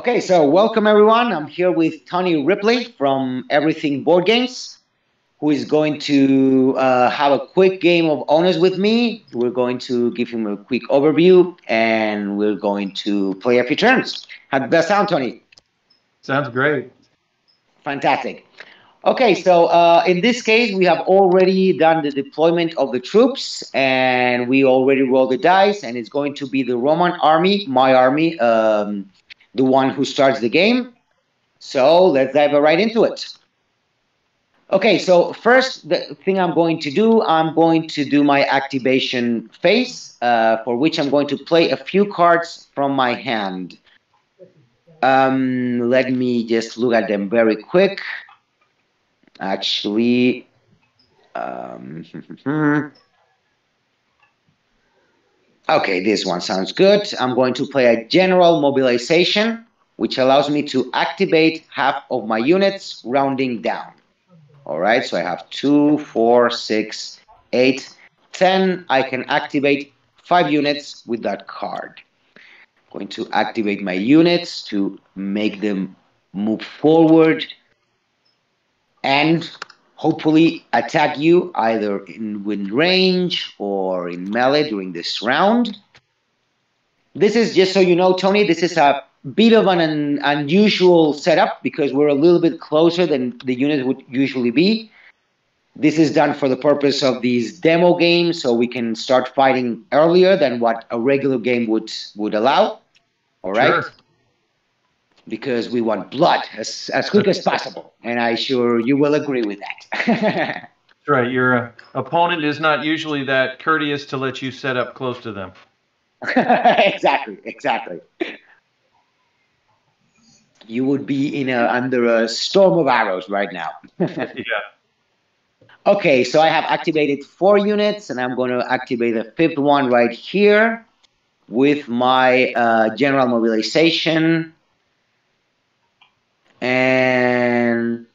Okay, so welcome everyone. I'm here with Tony Ripley from Everything Board Games, who is going to have a quick game of ONUS with me. We're going to give him a quick overview, and we're going to play a few turns. How does that sound, Tony? Sounds great. Fantastic. Okay, so in this case, we have already done the deployment of the troops, and we already rolled the dice, and it's going to be the Roman army, my army, the one who starts the game. So let's dive right into it. Okay, so first, the thing I'm going to do my activation phase, for which I'm going to play a few cards from my hand. Let me just look at them very quick. Actually, okay, this one sounds good. I'm going to play a general mobilization, which allows me to activate half of my units, rounding down. All right, so I have 2, 4, 6, 8, 10. I can activate 5 units with that card. I'm going to activate my units to make them move forward and hopefully attack you either in range or in melee during this round. This is, just so you know, Tony, this is a bit of an unusual setup because we're a little bit closer than the unit would usually be. This is done for the purpose of these demo games, so we can start fighting earlier than what a regular game would allow. All right? Sure. Because we want blood as quick as possible, and I'm sure you will agree with that. That's right. Your opponent is not usually that courteous to let you set up close to them. Exactly. You would be under a storm of arrows right now. Yeah. Okay, so I have activated 4 units, and I'm going to activate the 5th one right here with my general mobilization. And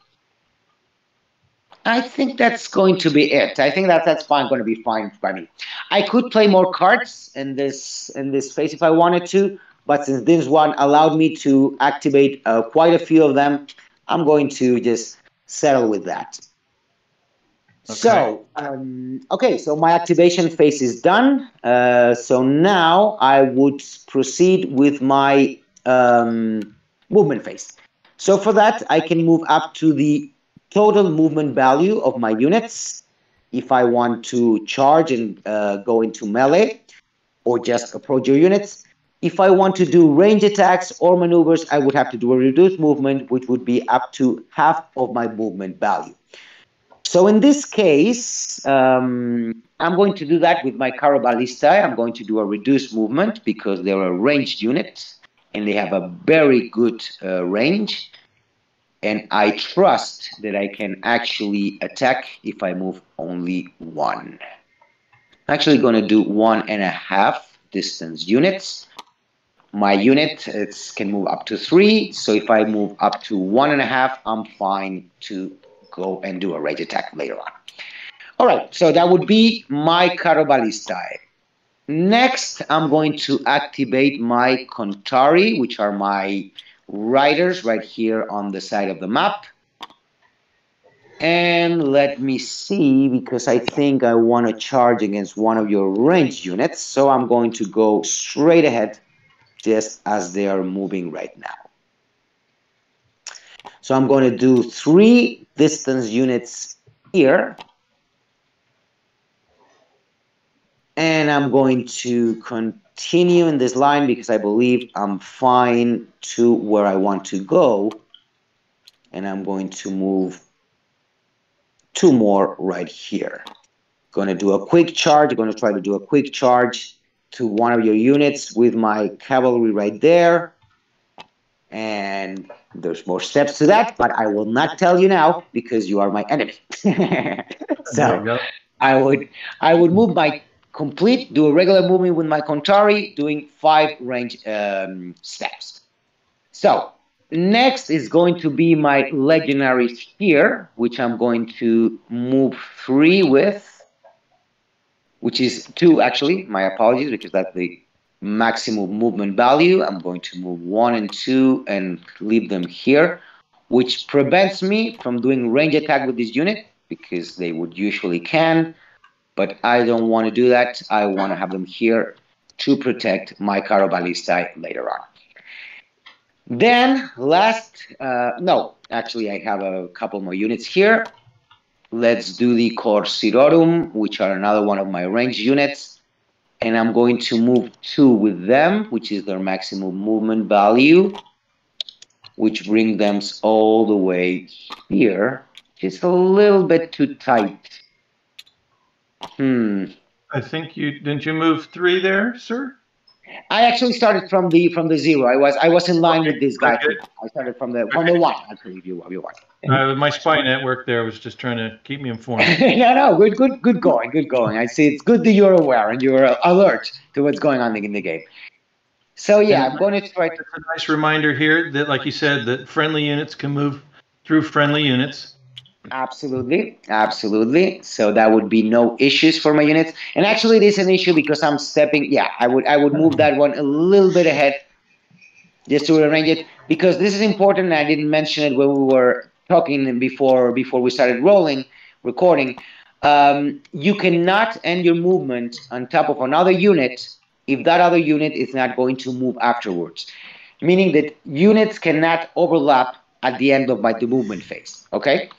I think that's going to be it. I think that's fine. Going to be fine by me. I could play more cards in this phase if I wanted to, but since this one allowed me to activate quite a few of them, I'm going to just settle with that. Okay. So, okay, so my activation phase is done. So now I would proceed with my movement phase. So for that, I can move up to the total movement value of my units if I want to charge and go into melee or just approach your units. If I want to do range attacks or maneuvers, I would have to do a reduced movement, which would be up to half of my movement value. So in this case, I'm going to do that with my Carabalistae. I'm going to do a reduced movement because they're a ranged unit and they have a very good range. And I trust that I can actually attack if I move only 1. I'm actually going to do 1.5 distance units. My unit can move up to 3. So if I move up to 1.5, I'm fine to go and do a range attack later on. All right, so that would be my Carabalistae. Next, I'm going to activate my Contari, which are my riders right here on the side of the map. And let me see, because I think I want to charge against one of your ranged units. So I'm going to go straight ahead just as they are moving right now. So I'm going to do 3 distance units here. And I'm going to continue in this line because I believe I'm fine to where I want to go. And I'm going to move 2 more right here. Going to do a quick charge. I'm going to try to do a quick charge to one of your units with my cavalry right there. And there's more steps to that, but I will not tell you now because you are my enemy. So I would move my complete, do a regular movement with my Contari, doing 5 range steps. So next is going to be my legionaries here, which I'm going to move 3 with, which is 2 actually. My apologies, because that's the maximum movement value. I'm going to move 1 and 2 and leave them here, which prevents me from doing range attack with this unit because they would usually can, but I don't want to do that. I want to have them here to protect my Caro Ballistae later on. Then no, actually I have a couple more units here. Let's do the Corsirorum, which are another one of my range units. And I'm going to move 2 with them, which is their maximum movement value, which brings them all the way here. Just a little bit too tight. I think didn't you move 3 there, sir? I actually started from the 0. I was in line with this guy. I started from the 1, actually, if you want. My spy network there was just trying to keep me informed. No, good going. I see it's good that you're aware and you're alert to what's going on in the game. So yeah, I'm going to try. It's a nice reminder here that, like you said, that friendly units can move through friendly units. Absolutely. So that would be no issues for my units. And actually, it is an issue because I'm stepping. Yeah, I would move that one a little bit ahead just to arrange it, because this is important. I didn't mention it when we were talking before we started recording. You cannot end your movement on top of another unit if that other unit is not going to move afterwards, meaning that units cannot overlap at the end of the movement phase. Okay.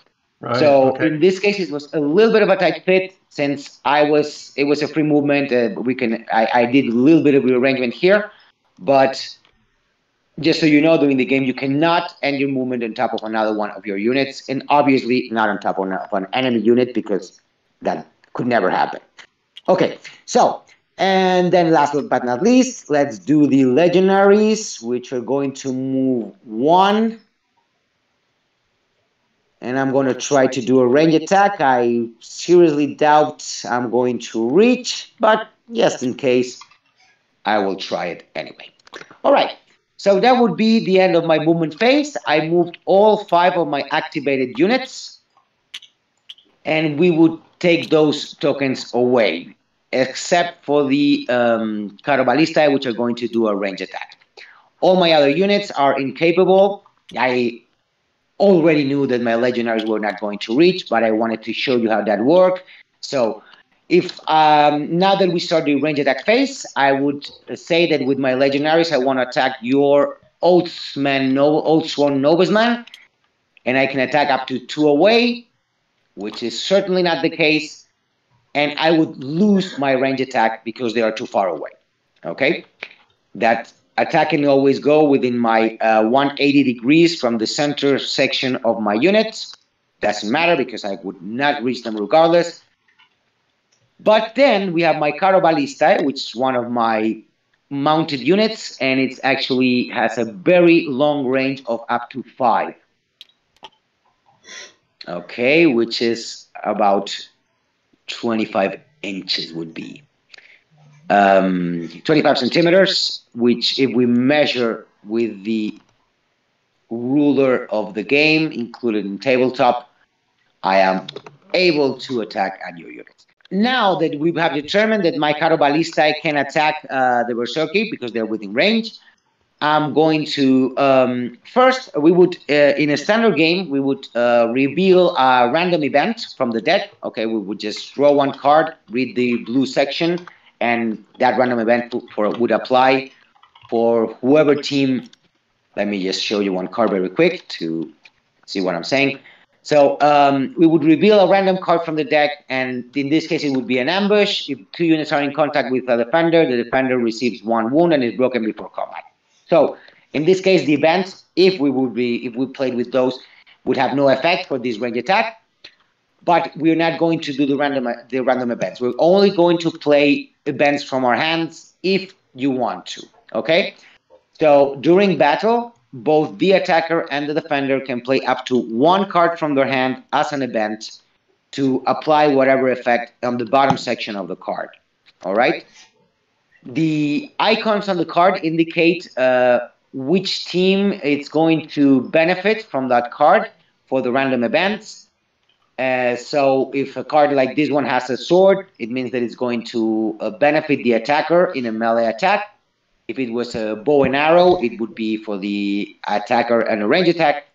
Right, so in this case, it was a little bit of a tight fit since it was a free movement. I did a little bit of rearrangement here, but just so you know, during the game, you cannot end your movement on top of another one of your units, and obviously not on top of an enemy unit, because that could never happen. Okay, so, and then last but not least, let's do the legendaries, which are going to move 1. And I'm going to try to do a range attack. I seriously doubt I'm going to reach, but just in case, I will try it anyway. All right. So that would be the end of my movement phase. I moved all 5 of my activated units, and we would take those tokens away, except for the Caro Ballistae, which are going to do a range attack. All my other units are incapable. I already knew that my legendaries were not going to reach, but I wanted to show you how that worked. So if now that we start the range attack phase, I would say that with my legendaries, I want to attack your Oathsworn Noblesman, and I can attack up to 2 away, which is certainly not the case, and I would lose my range attack because they are too far away. Okay, that attack can always go within my 180 degrees from the center section of my unit. Doesn't matter because I would not reach them regardless. But then we have my Caro Ballistae, which is one of my mounted units, and it actually has a very long range of up to 5. Okay, which is about 25 inches would be. 25 centimeters, which if we measure with the ruler of the game included in tabletop, I am able to attack at your units. Now that we have determined that my Caro Ballistae can attack the Berserker because they're within range, I'm going to first we would in a standard game we would reveal a random event from the deck. Okay, we would just draw 1 card, read the blue section, and that random event would apply for whoever team. Let me just show you 1 card very quick to see what I'm saying. So we would reveal a random card from the deck, and in this case it would be an ambush. If 2 units are in contact with a defender, the defender receives 1 wound and is broken before combat. So in this case, the events, if we played with those, would have no effect for this range attack. But we're not going to do the random events. We're only going to play events from our hands if you want to. Okay? So during battle, both the attacker and the defender can play up to 1 card from their hand as an event to apply whatever effect on the bottom section of the card. All right? The icons on the card indicate which team is going to benefit from that card for the random events. So if a card like this one has a sword, it means that it's going to benefit the attacker in a melee attack. If it was a bow and arrow, it would be for the attacker and a range attack.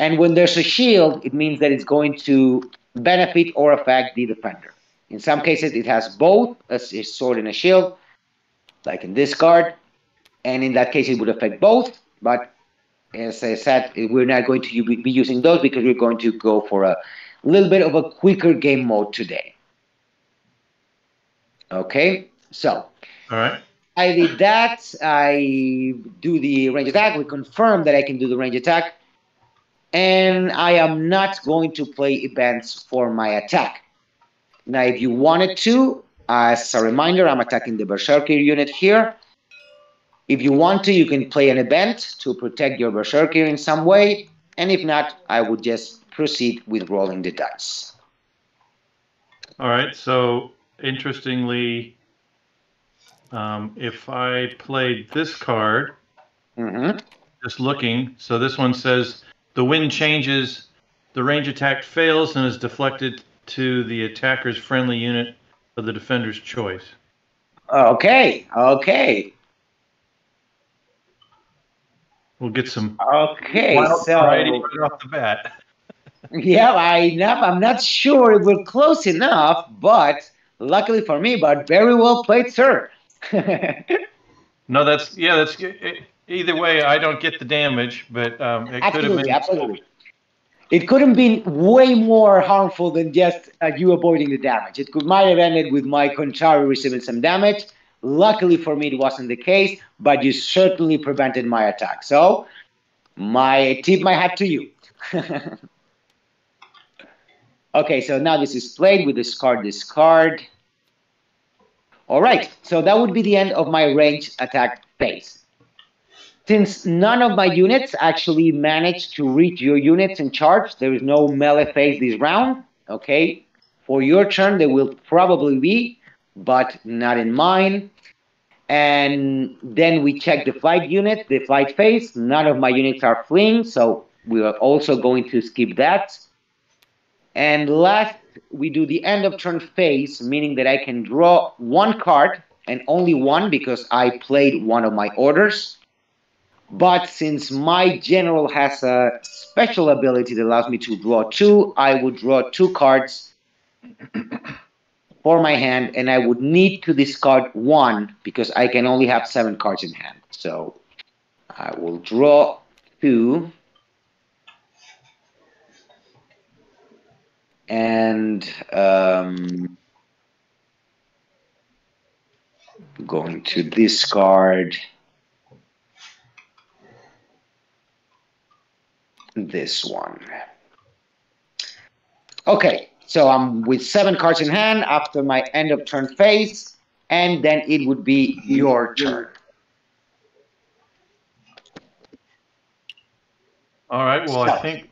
And when there's a shield, it means that it's going to benefit or affect the defender. In some cases, it has both a sword and a shield, like in this card. And in that case, it would affect both. But as I said, we're not going to be using those because we're going to go for a little bit of a quicker game mode today. Okay, so. All right. I did that. I do the range attack. We confirm that I can do the range attack. And I am not going to play events for my attack. Now, if you wanted to, as a reminder, I'm attacking the Berserker unit here. If you want to, you can play an event to protect your Berserker in some way. And if not, I would just proceed with rolling the dice. All right. So, interestingly, if I played this card, just looking, so this one says the wind changes, the range attack fails and is deflected to the attacker's friendly unit of the defender's choice. Okay, okay. We'll get some wild variety right off the bat. Yeah, I'm not sure it will close enough, but luckily for me, but very well played, sir. No, that's either way. I don't get the damage, but it could have been absolutely. It could have been way more harmful than just you avoiding the damage. It might have ended with my Contrari receiving some damage. Luckily for me, it wasn't the case, but you certainly prevented my attack. So, my tip my hat to you. Okay, so now this is played. We discard this card. All right, so that would be the end of my range attack phase. Since none of my units actually managed to reach your units in charge, there is no melee phase this round, okay? For your turn, there will probably be, but not in mine. And then we check the flight unit, the flight phase. None of my units are fleeing, so we are also going to skip that. And last, we do the end of turn phase, meaning that I can draw one card, and only one because I played one of my orders. But since my general has a special ability that allows me to draw two, I would draw two cards for my hand, and I would need to discard one because I can only have 7 cards in hand. So I will draw 2. And going to discard this one. Okay, so I'm with 7 cards in hand after my end of turn phase, and then it would be your turn. All right, well, I think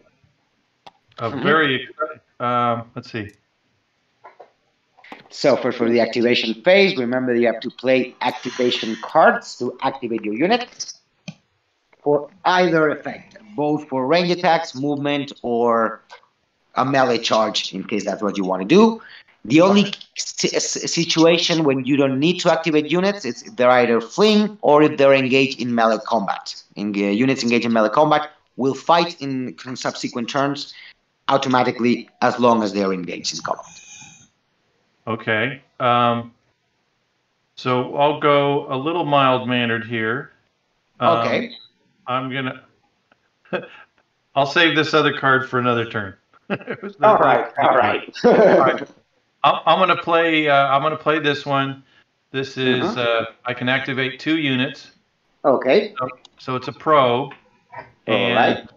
a very, let's see. So for the activation phase, remember you have to play activation cards to activate your unit for either effect, both for range attacks, movement, or a melee charge, in case that's what you want to do. The only situation when you don't need to activate units is if they're either fleeing or if they're engaged in melee combat. Units engaged in melee combat will fight in subsequent turns automatically as long as they're engaged in combat. Okay. So I'll go a little mild-mannered here. Okay. I'm gonna. I'll save this other card for another turn. All right. All right. I'm gonna play. I'm gonna play this one. This is. I can activate 2 units. Okay. So it's a probe. And all right.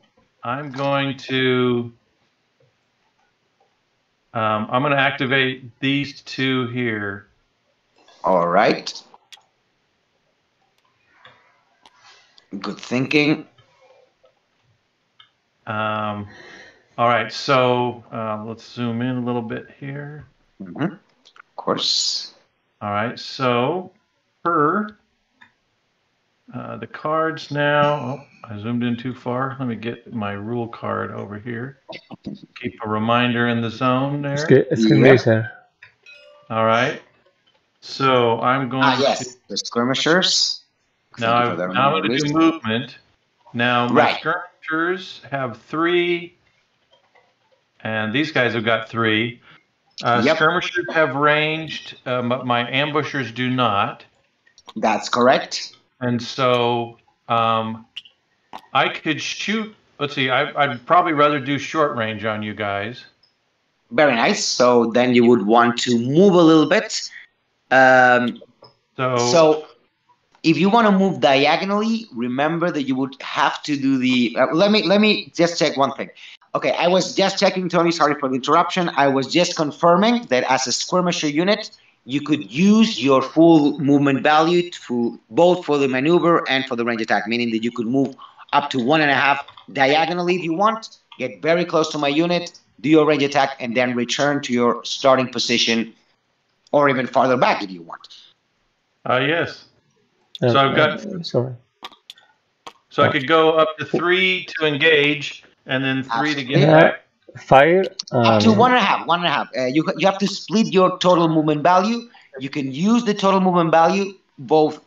I'm going to. I'm going to activate these 2 here. All right. Good thinking. All right, so let's zoom in a little bit here. Of course. All right, so the cards now. Oh, I zoomed in too far. Let me get my rule card over here. Keep a reminder in the zone there. Skirmisher. All right. So I'm going yes, the skirmishers. Now I'm going to do movement. Now my skirmishers have 3, and these guys have got 3. Skirmishers have ranged, but my ambushers do not. That's correct. And so I could shoot. Let's see. I'd probably rather do short range on you guys. Very nice. So then you would want to move a little bit. So if you want to move diagonally, remember that you would have to do the. Let me just check one thing. Okay, I was just checking, Tony. Sorry for the interruption. I was just confirming that as a skirmisher unit, you could use your full movement value both for the maneuver and for the range attack, meaning that you could move up to 1.5 diagonally if you want, get very close to my unit, do your range attack, and then return to your starting position, or even farther back if you want. Yes. So I've got. Sorry. So I could go up to 3 to engage, and then 3 to get back. Fire. Up to 1.5. 1.5. You have to split your total movement value. You can use the total movement value both,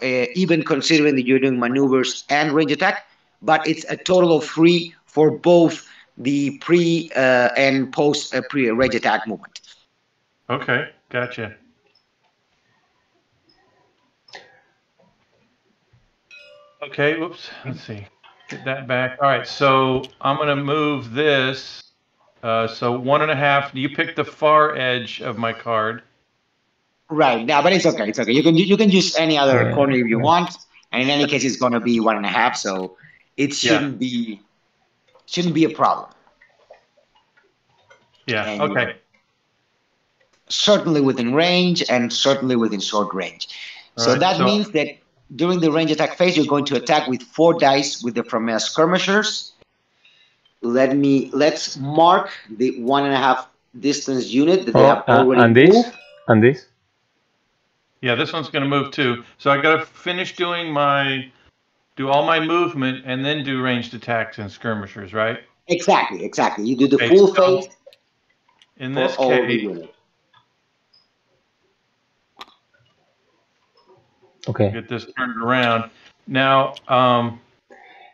even considering that you're doing maneuvers and range attack, but it's a total of 3 for both the pre and post pre range attack movement. Okay, gotcha. Okay, whoops. Let's see. Get that back. All right, so I'm going to move this. So 1.5. You pick the far edge of my card. Right now, but it's okay. It's okay. You can use any other corner if you want, and in any case, it's going to be 1.5. So it shouldn't be a problem. Yeah. And okay. Certainly within range, and certainly within short range. So that means that during the range attack phase, you're going to attack with 4 dice from skirmishers. Let's mark the 1.5 distance unit that they have already moved. And this? Yeah, this one's going to move too. So I got to finish do all my movement, and then do ranged attacks and skirmishers, right? Exactly. You do the full phase. In this case, okay. Get this turned around. Now,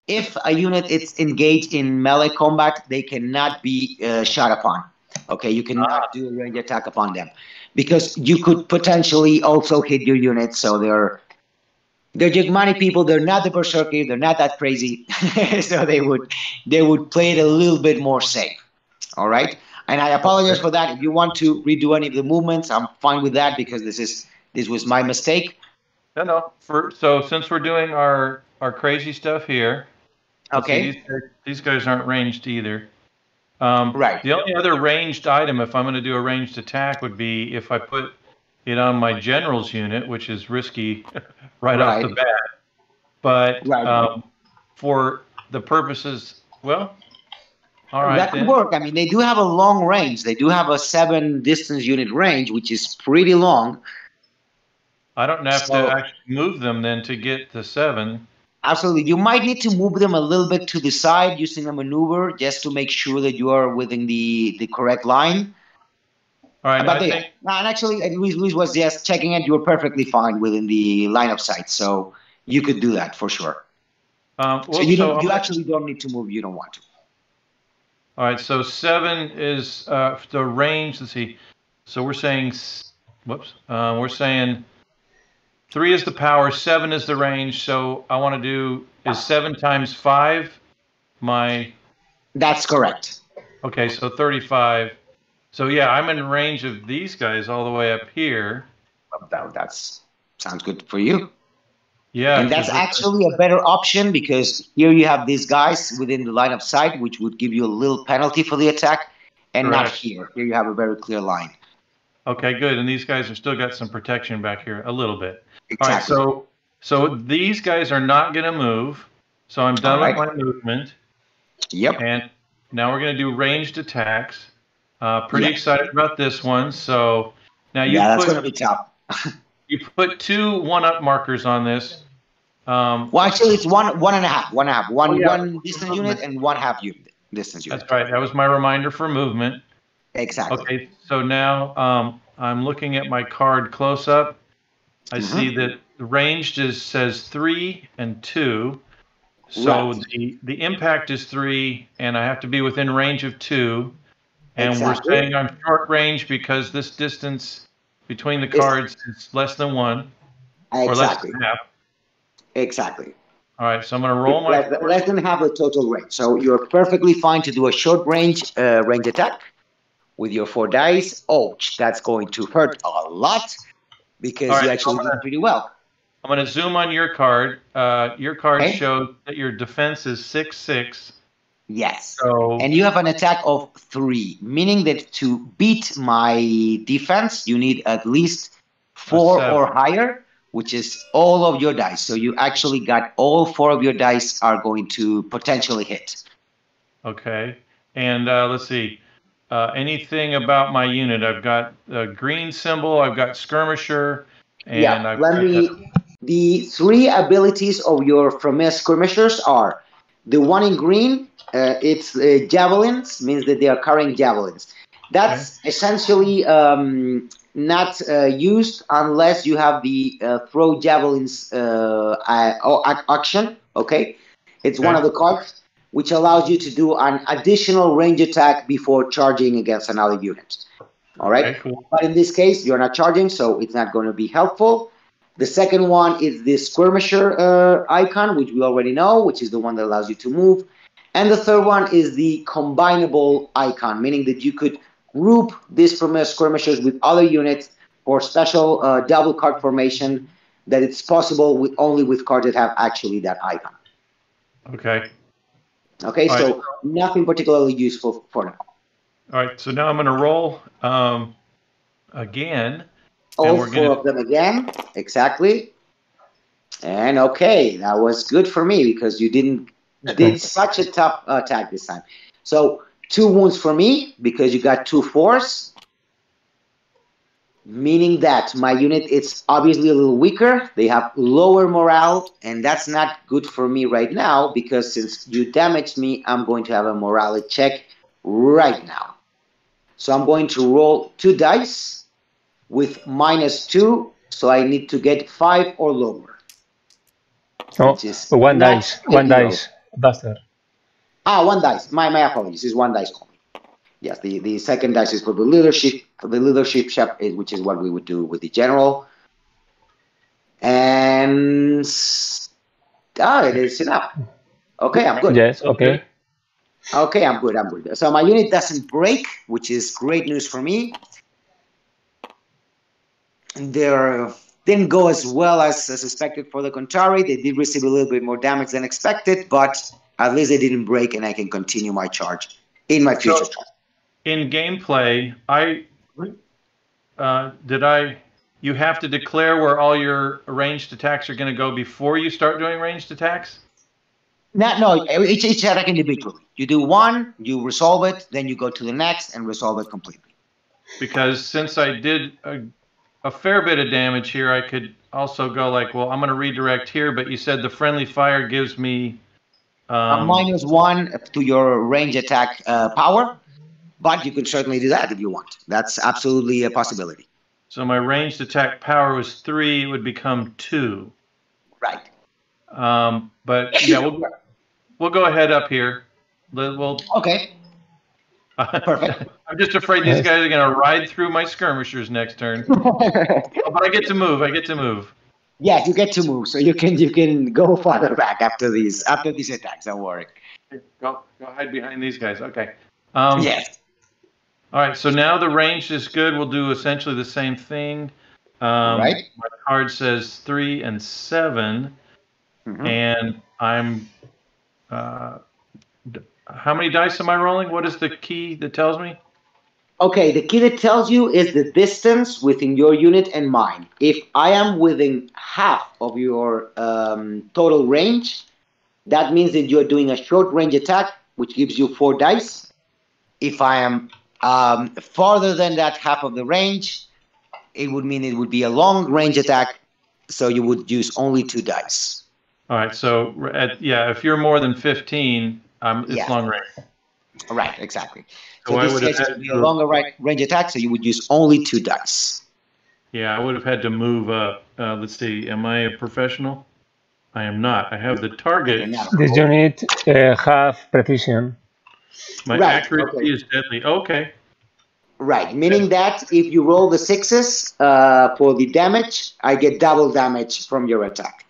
if a unit is engaged in melee combat, they cannot be shot upon. Okay, you cannot do a range attack upon them, because you could potentially also hit your unit. So they're Germanic people. They're not the berserker. They're not that crazy. So they would play it a little bit more safe. All right, and I apologize for that. If you want to redo any of the movements, I'm fine with that, because this was my mistake. No. So since we're doing our crazy stuff here, okay, these guys aren't ranged either. Right. The only other ranged item, if I'm going to do a ranged attack, would be if I put it on my general's unit, which is risky right off the bat. But for the purposes, well, all right. That could work. I mean, they do have a long range. They do have a 7 distance unit range, which is pretty long. I don't have to actually move them then to get the 7. Absolutely. You might need to move them a little bit to the side using a maneuver, just to make sure that you are within the correct line. All right. And actually, Luis was just checking it. You were perfectly fine within the line of sight. So you could do that for sure. So you actually don't need to move. You don't want to. All right. So 7 is the range. Let's see. So we're saying, we're saying 3 is the power, 7 is the range. So I want to do, is 7 times 5 my... That's correct. Okay, so 35. So yeah, I'm in range of these guys all the way up here. That sounds good for you. Yeah. And that's actually a better option, because here you have these guys within the line of sight, which would give you a little penalty for the attack, and not here. Here you have a very clear line. Okay, good. And these guys have still got some protection back here, a little bit. Exactly. All right, so these guys are not going to move. So I'm done with my movement. Yep. And now we're going to do ranged attacks. Pretty excited about this one. So now that's going to be tough. You put 2 1-up markers on this. Well, actually, it's 1.5. 1.5. One distance unit and 1/2 distance unit. That's right. That was my reminder for movement. Exactly. Okay, so now I'm looking at my card close up. I see that ranged says 3 and 2. So the impact is 3, and I have to be within range of 2. And we're saying I'm short range because this distance between the cards is less than 1, or less than half. Exactly. All right, so I'm going to roll my less than half the total range. So you're perfectly fine to do a short range range attack with your 4 dice. Oh, that's going to hurt a lot because you actually did pretty well. I'm going to zoom on your card. Your card shows that your defense is 6/6. Yes. So, and you have an attack of 3, meaning that to beat my defense, you need at least 4 or higher, which is all of your dice. So you actually got all 4 of your dice are going to potentially hit. Okay. And let's see. Anything about my unit? I've got a green symbol. I've got skirmisher. And the 3 abilities of your skirmishers are the one in green. It's javelins, means that they are carrying javelins. That's essentially not used unless you have the throw javelins action. Okay, it's one of the cards which allows you to do an additional range attack before charging against another unit. All right, cool. But in this case, you're not charging, so it's not going to be helpful. The second one is the skirmisher icon, which we already know, which is the one that allows you to move. And the third one is the combinable icon, meaning that you could group these skirmishers with other units for special double card formation, that it's possible only with cards that have actually that icon. Okay. Okay, so nothing particularly useful for now. All right, so now I'm going to roll again. All 4 of them again, exactly. And okay, that was good for me because you did such a tough attack this time. So 2 wounds for me because you got 2 4s, meaning that my unit is obviously a little weaker. They have lower morale, and that's not good for me right now because since you damaged me, I'm going to have a morale check right now. So I'm going to roll 2 dice with -2, so I need to get 5 or lower. Oh, one dice, Buster. 1 dice. My apologies. Is 1 dice only. Yes, the second dice is for the leadership. For the leadership check, which is what we would do with the general. And it is enough. Okay, I'm good. Yes. Okay. Okay, I'm good. So my unit doesn't break, which is great news for me. They didn't go as well as suspected for the Contrari. They did receive a little bit more damage than expected, but at least they didn't break, and I can continue my charge in my future charge. In gameplay, you have to declare where all your ranged attacks are going to go before you start doing ranged attacks? No, each attack individually. You do 1, you resolve it, then you go to the next and resolve it completely. Because since I did a fair bit of damage here, I could also go like, well, I'm going to redirect here, but you said the friendly fire gives me a -1 to your range attack power, but you can certainly do that if you want. That's absolutely a possibility. So my ranged attack power was 3, it would become 2. Right. But yeah, we'll go ahead up here. Okay. Perfect. I'm just afraid these guys are going to ride through my skirmishers next turn. But I get to move. Yes, you get to move, so you can go farther back after these attacks. Don't worry. Go hide behind these guys. Okay. Yes. All right. So now the range is good. We'll do essentially the same thing. Right. My card says 3 and 7, and I'm. How many dice am I rolling? What is the key that tells me? Okay, the key that tells you is the distance within your unit and mine. If I am within half of your total range, that means that you're doing a short range attack, which gives you 4 dice. If I am farther than that half of the range, it would mean it would be a long range attack, so you would use only 2 dice. All right, so if you're more than 15, it's long range. Right, exactly. So this case would be a longer range attack, so you would use only 2 dice. Yeah, I would have had to move up. Let's see. Am I a professional? I am not. I have the target. This unit have precision. My accuracy is deadly. Okay. Right, meaning that if you roll the sixes for the damage, I get double damage from your attack.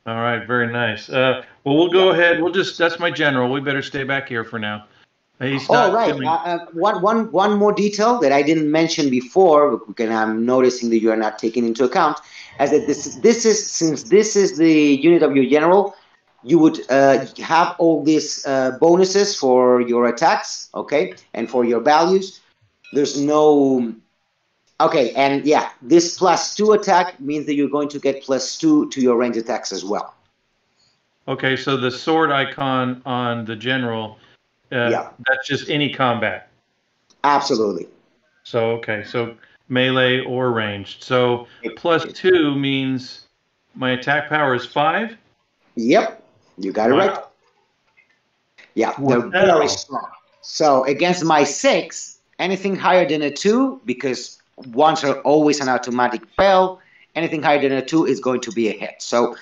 All right, very nice. Well, we'll go ahead. That's my general. We better stay back here for now. He's not one more detail that I didn't mention before, and I'm noticing that you are not taking into account, as that since this is the unit of your general, you would have all these bonuses for your attacks, okay, and for your values. There's no... Okay, and yeah, this +2 attack means that you're going to get +2 to your range attacks as well. Okay, so the sword icon on the general, that's just any combat. Absolutely. So, okay, so melee or ranged. So +2 means my attack power is 5? Yep, you got it right. Yeah, they're very strong. So against my 6, anything higher than a 2, because 1s are always an automatic fail, anything higher than a 2 is going to be a hit. So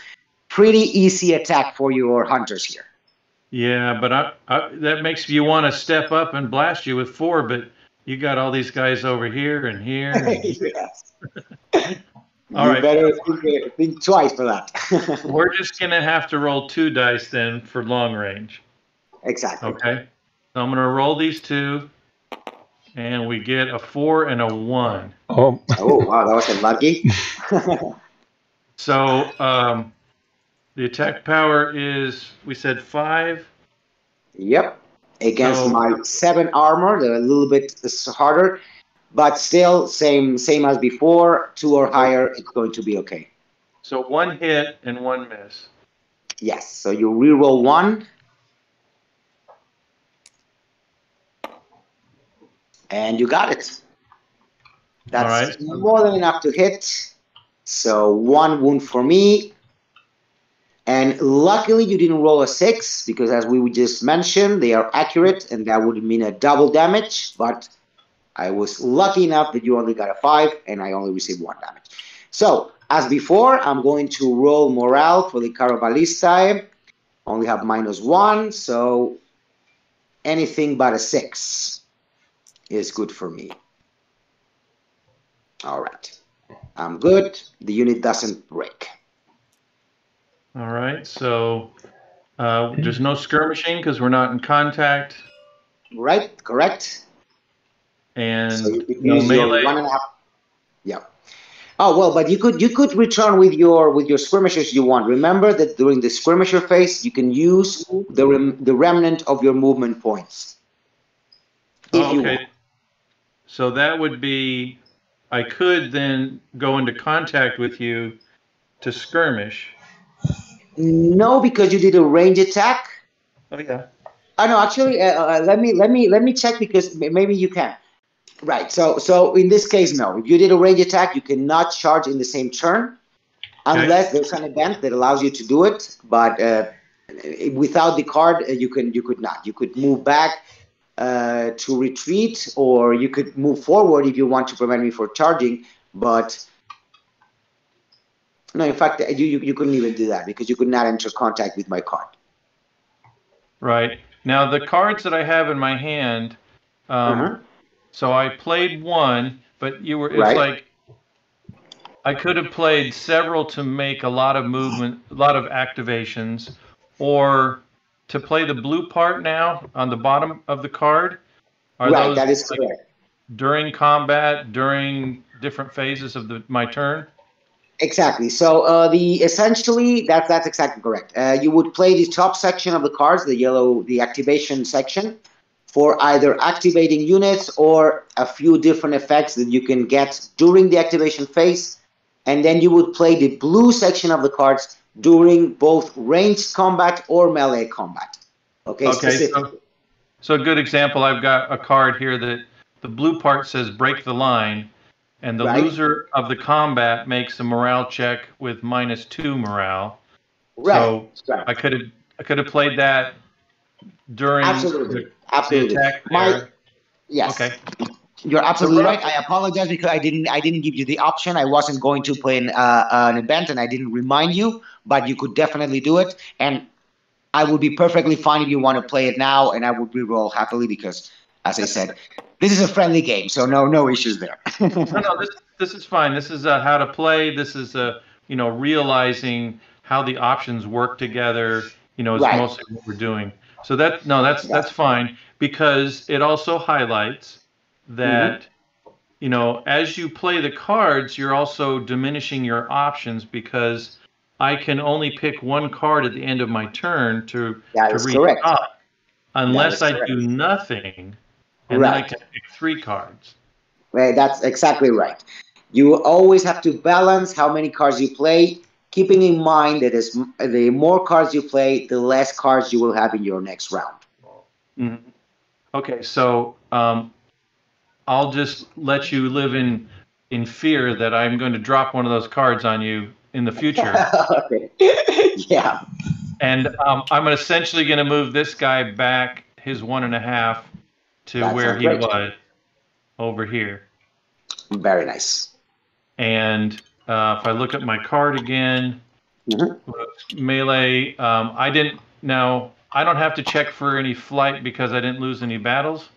pretty easy attack for your hunters here. Yeah, but that makes you want to step up and blast you with 4, but you got all these guys over here and here. And yes. All right. Better think twice for that. We're just going to have to roll 2 dice then for long range. Exactly. Okay. So I'm going to roll these 2, and we get a 4 and a 1. Oh, wow, that was unlucky. So the attack power is, we said 5? Yep. Against my 7 armor, they're a little bit harder, but still same as before. 2 or higher, it's going to be okay. So 1 hit and 1 miss. Yes. So you reroll 1. And you got it. That's more than enough to hit. So 1 wound for me. And luckily you didn't roll a 6, because as we just mentioned, they are accurate, and that would mean a double damage. But I was lucky enough that you only got a 5, and I only received 1 damage. So, as before, I'm going to roll morale for the Caraballistae. Only have -1, so anything but a 6 is good for me. All right. I'm good. The unit doesn't break. All right, so there's no skirmishing because we're not in contact. Right, correct. And so you could use your 1.5. Yeah. Oh well, but you could return with your skirmishers you want. Remember that during the skirmisher phase, you can use the remnant of your movement points. If you want. So that would be, I could then go into contact with you to skirmish. No, because you did a range attack. Oh yeah. Oh no, actually, let me check, because maybe you can. Right. So in this case, no. If you did a range attack, you cannot charge in the same turn, unless there's an event that allows you to do it. But without the card, you could not. You could move back to retreat, or you could move forward if you want to prevent me from charging. But no, in fact, you couldn't even do that, because you could not enter contact with my card. Right. Now, the cards that I have in my hand, so I played 1, but it's like I could have played several to make a lot of movement, a lot of activations, or to play the blue part now on the bottom of the card. Are those that is correct. During combat, during different phases of my turn? Exactly. So essentially that's exactly correct. You would play the top section of the cards, the activation section, for either activating units or a few different effects that you can get during the activation phase, and then you would play the blue section of the cards during both ranged combat or melee combat. Okay. So a good example, I've got a card here that the blue part says break the line. And the loser of the combat makes a morale check with -2 morale. Right. So I could have played that during the attack. Yes. Okay. You're absolutely right. I apologize because I didn't give you the option. I wasn't going to play an event, and I didn't remind you. But you could definitely do it, and I would be perfectly fine if you want to play it now, and I would re-roll happily because, as I said, this is a friendly game, so no issues there. No, this is fine. This is how to play. This is realizing how the options work together. Is Right. mostly what we're doing. So that's fine, because it also highlights that as you play the cards, you're also diminishing your options, because I can only pick one card at the end of my turn to correct. restock, unless I do nothing, and then I can pick 3 cards. Right, that's exactly right. You always have to balance how many cards you play, keeping in mind that the more cards you play, the less cards you will have in your next round. Mm-hmm. Okay, so I'll just let you live in fear that I'm going to drop one of those cards on you in the future. Okay. Yeah. And I'm essentially going to move this guy back his 1.5 to where he was over here. Very nice. And if I look at my card again, melee, I don't have to check for any flight because I didn't lose any battles.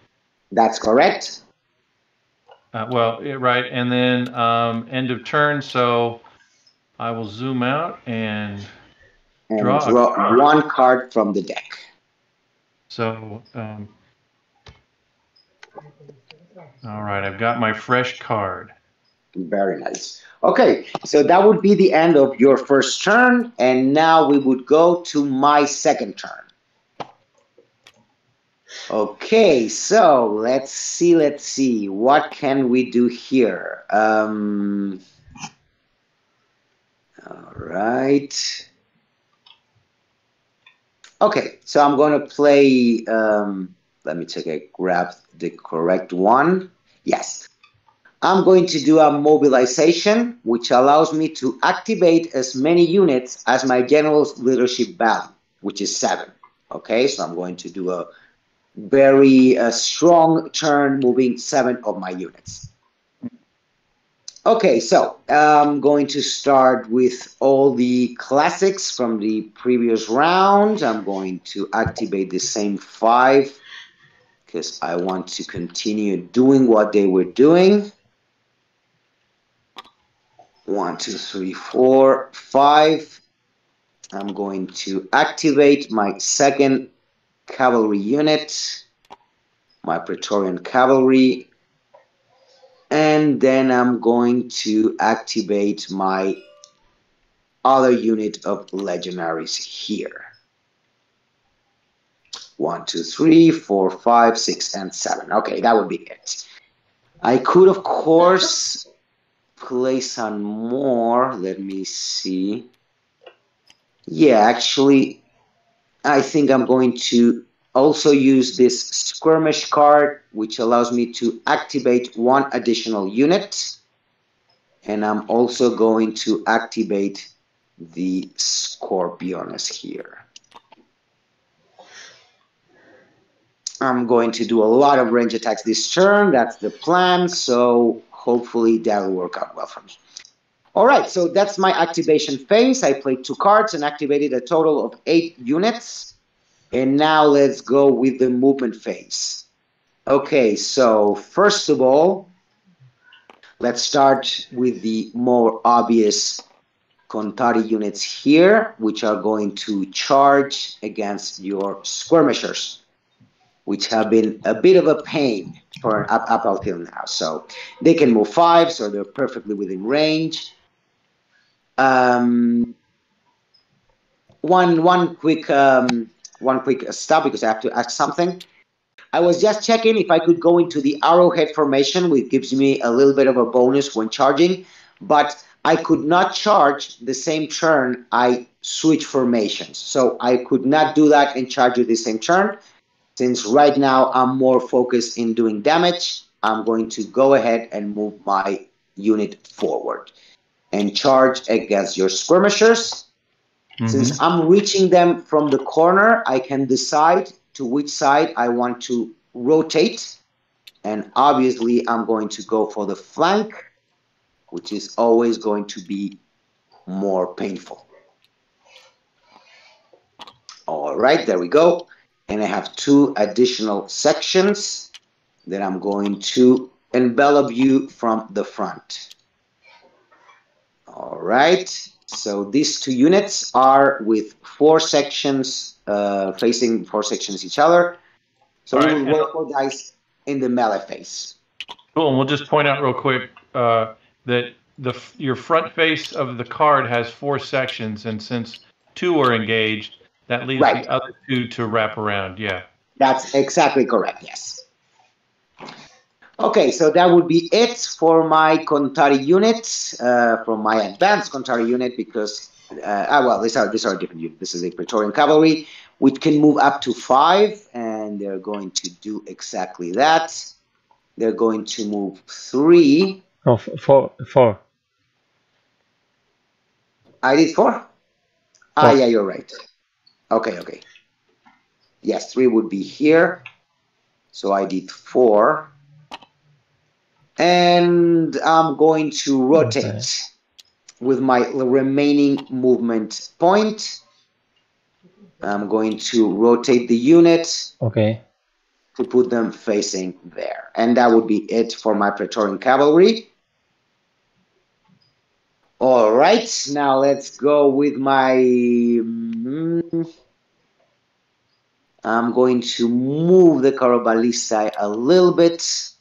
That's correct. Right. And then end of turn, so I will zoom out and draw one card from the deck. So, all right, I've got my fresh card. Very nice. Okay, so that would be the end of your first turn, and now we would go to my second turn. Okay, so let's see. What can we do here? All right. Okay, so I'm going to play, let me grab the correct one. Yes. I'm going to do a mobilization, which allows me to activate as many units as my general's leadership value, which is 7. Okay, so I'm going to do a very strong turn, moving 7 of my units. Okay, so I'm going to start with all the classics from the previous round. I'm going to activate the same 5 because I want to continue doing what they were doing. 1, 2, 3, 4, 5. I'm going to activate my 2nd cavalry unit, my Praetorian cavalry, and then I'm going to activate my other unit of legionaries here. 1, 2, 3, 4, 5, 6, and 7. Okay, that would be it. I could, of course, play some more. Let me see. Yeah, actually, I think I'm going to also use this skirmish card, which allows me to activate 1 additional unit. And I'm also going to activate the Scorpionus here. I'm going to do a lot of range attacks this turn. That's the plan. So hopefully that will work out well for me. All right, so that's my activation phase. I played 2 cards and activated a total of 8 units. And now let's go with the movement phase. Okay, so first of all, let's start with the more obvious Contari units here, which are going to charge against your skirmishers, which have been a bit of a pain for up until now. So they can move 5, so they're perfectly within range. One quick stop because I have to ask something. I was just checking if I could go into the arrowhead formation, which gives me a little bit of a bonus when charging, but I could not charge the same turn I switch formations. So I could not do that and charge at the same turn. Since right now I'm more focused in doing damage, I'm going to go ahead and move my unit forward and charge against your skirmishers. Since I'm reaching them from the corner, I can decide to which side I want to rotate And obviously, I'm going to go for the flank, which is always going to be more painful. All right, there we go. And I have 2 additional sections that I'm going to envelop you from the front. All right, so these 2 units are with 4 sections facing 4 sections each other. So we will roll for dice in the melee phase. Cool, and we'll just point out real quick that your front face of the card has 4 sections, and since 2 are engaged, that leaves the other 2 to wrap around. Yeah. That's exactly correct, yes. Okay, so that would be it for my Contari units, from my advanced Contari unit, because, well, these are different units. This is a Praetorian Cavalry, which can move up to 5, and they're going to do exactly that. They're going to move 3. No, 4. I did 4? Ah, yeah, you're right. Okay. Yes, 3 would be here. So I did 4. And I'm going to rotate with my remaining movement point. I'm going to rotate the unit. Okay. To put them facing there. And that would be it for my Praetorian Cavalry. All right, now let's go with my... I'm going to move the Carabalistai a little bit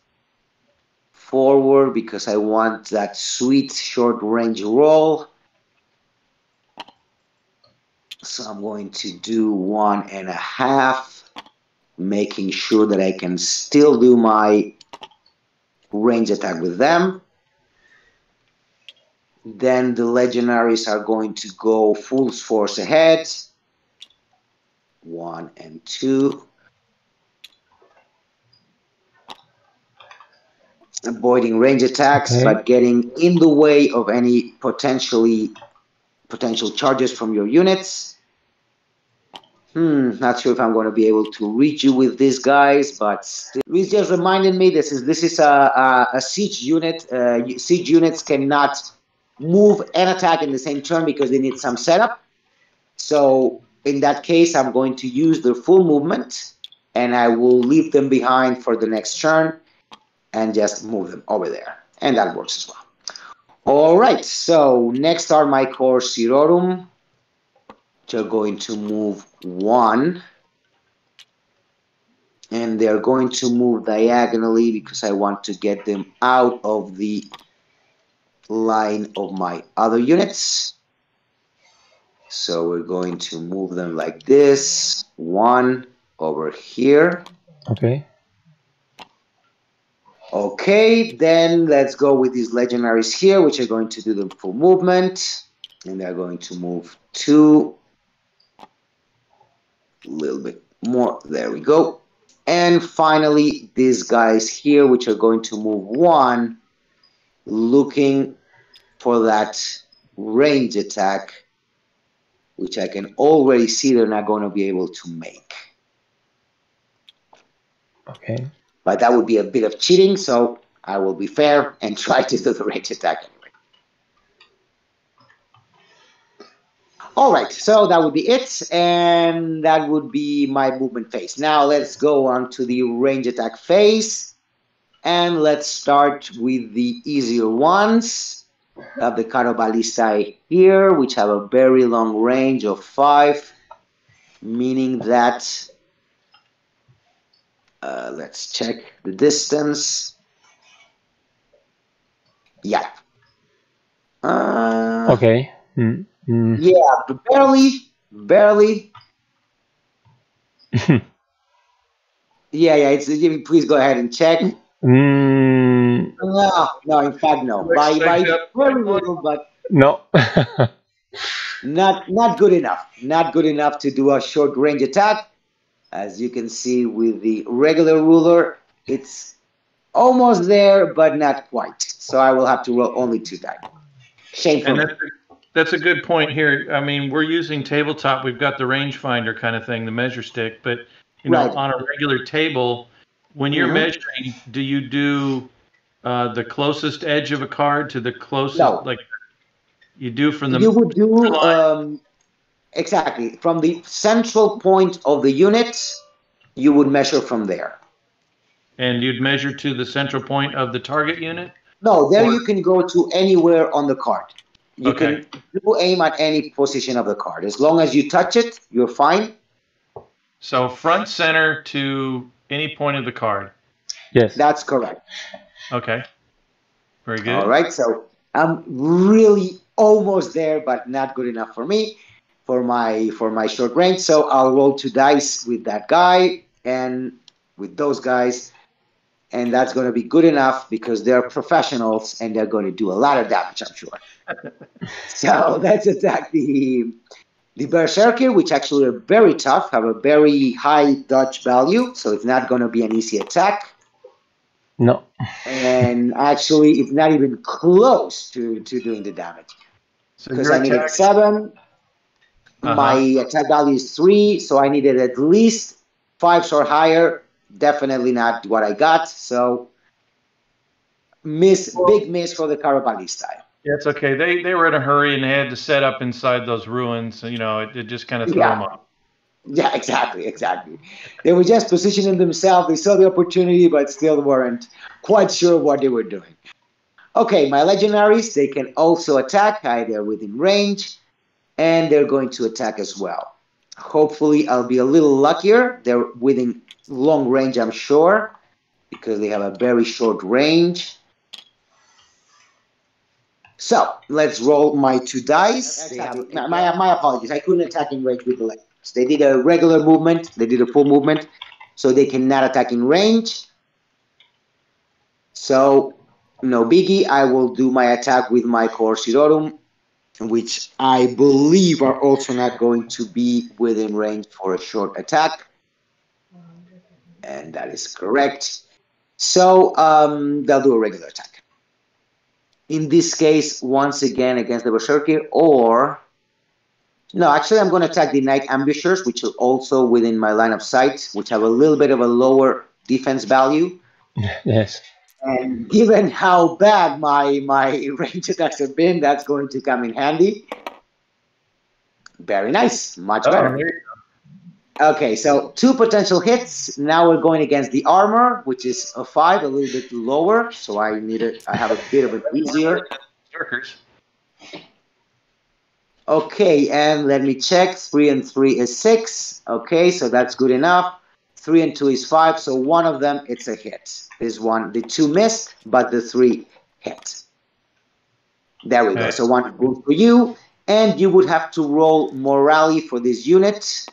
forward because I want that sweet short range roll. So I'm going to do 1.5, making sure that I can still do my range attack with them. Then the legionaries are going to go full force ahead. 1 and 2. Avoiding range attacks, but getting in the way of any potential charges from your units. Not sure if I'm going to be able to reach you with these guys, but Luis just reminded me this is a siege unit. Siege units cannot move and attack in the same turn because they need some setup. So in that case, I'm going to use their full movement, and I will leave them behind for the next turn and just move them over there. And that works as well. All right, so next are my Corps Sirorum, which are going to move 1. And they're going to move diagonally because I want to get them out of the line of my other units. So we're going to move them like this. 1 over here. Okay. Okay, then let's go with these legionaries here, which are going to do the full movement. And they're going to move 2. A little bit more. There we go. And finally, these guys here, which are going to move 1, looking for that range attack, which I can already see they're not going to be able to make. Okay. But that would be a bit of cheating, so I will be fair and try to do the range attack anyway. All right, so that would be it, and that would be my movement phase. Now let's go on to the range attack phase, and let's start with the easier ones. We have the Carabalistai here, which have a very long range of 5, meaning that, let's check the distance. Yeah. Okay. Yeah, barely. yeah. Please go ahead and check. No, in fact, no. By very little, but no. not good enough. Not good enough to do a short range attack. As you can see with the regular ruler, it's almost there, but not quite. So I will have to roll only 2 dice. Shameful. And that's a good point here. I mean, we're using tabletop. We've got the rangefinder kind of thing, the measure stick. But, you know, on a regular table, when you're measuring, do you do the closest edge of a card to the closest, No. like you do from the You would do line? exactly from the central point of the unit. You would measure from there. And you'd measure to the central point of the target unit? No, there you can go to anywhere on the card. You Okay. can do aim at any position of the card. As long as you touch it, you're fine. So front center to any point of the card. Yes. That's correct. Okay. Very good. All right. So I'm really almost there, but not good enough for me for my short range. So I'll roll 2 dice with that guy and with those guys. And that's going to be good enough because they're professionals and they're going to do a lot of damage, I'm sure. So let's attack the Berserker, which actually are very tough, have a very high dodge value, so it's not going to be an easy attack. No. And actually, it's not even close to doing the damage. Because I needed 7. My attack value is 3, so I needed at least 5s or higher. Definitely not what I got, so big miss for the Carabalista. Yeah, it's okay. They were in a hurry and they had to set up inside those ruins. You know, it just kind of threw them off. Yeah, exactly. They were just positioning themselves. They saw the opportunity, but still weren't quite sure what they were doing. Okay, my legendaries, they can also attack. They're within range, and they're going to attack as well. Hopefully, I'll be a little luckier. They're within long range, I'm sure, because they have a very short range. So let's roll my 2 dice. My apologies. I couldn't attack in range with the legends. They did a regular movement. They did a full movement, so they cannot attack in range. So no biggie. I will do my attack with my Corsidorum, which I believe are also not going to be within range for a short attack. And that is correct. So they'll do a regular attack. In this case, once again against the Berserker, or... No, actually I'm going to attack the Night Ambushers, which are also within my line of sight, which have a little bit of a lower defense value. Yes. And given how bad my range attacks have been, that's going to come in handy. Very nice. Much better. Okay, so 2 potential hits. Now we're going against the armor, which is a 5, a little bit lower. So I have a bit of an easier. Okay, and let me check. 3 and 3 is 6. Okay, so that's good enough. 3 and 2 is 5. So one of them, it's a hit. This one, the 2 missed, but the 3 hit. There we go. So 1 wound for you, and you would have to roll morale for this unit.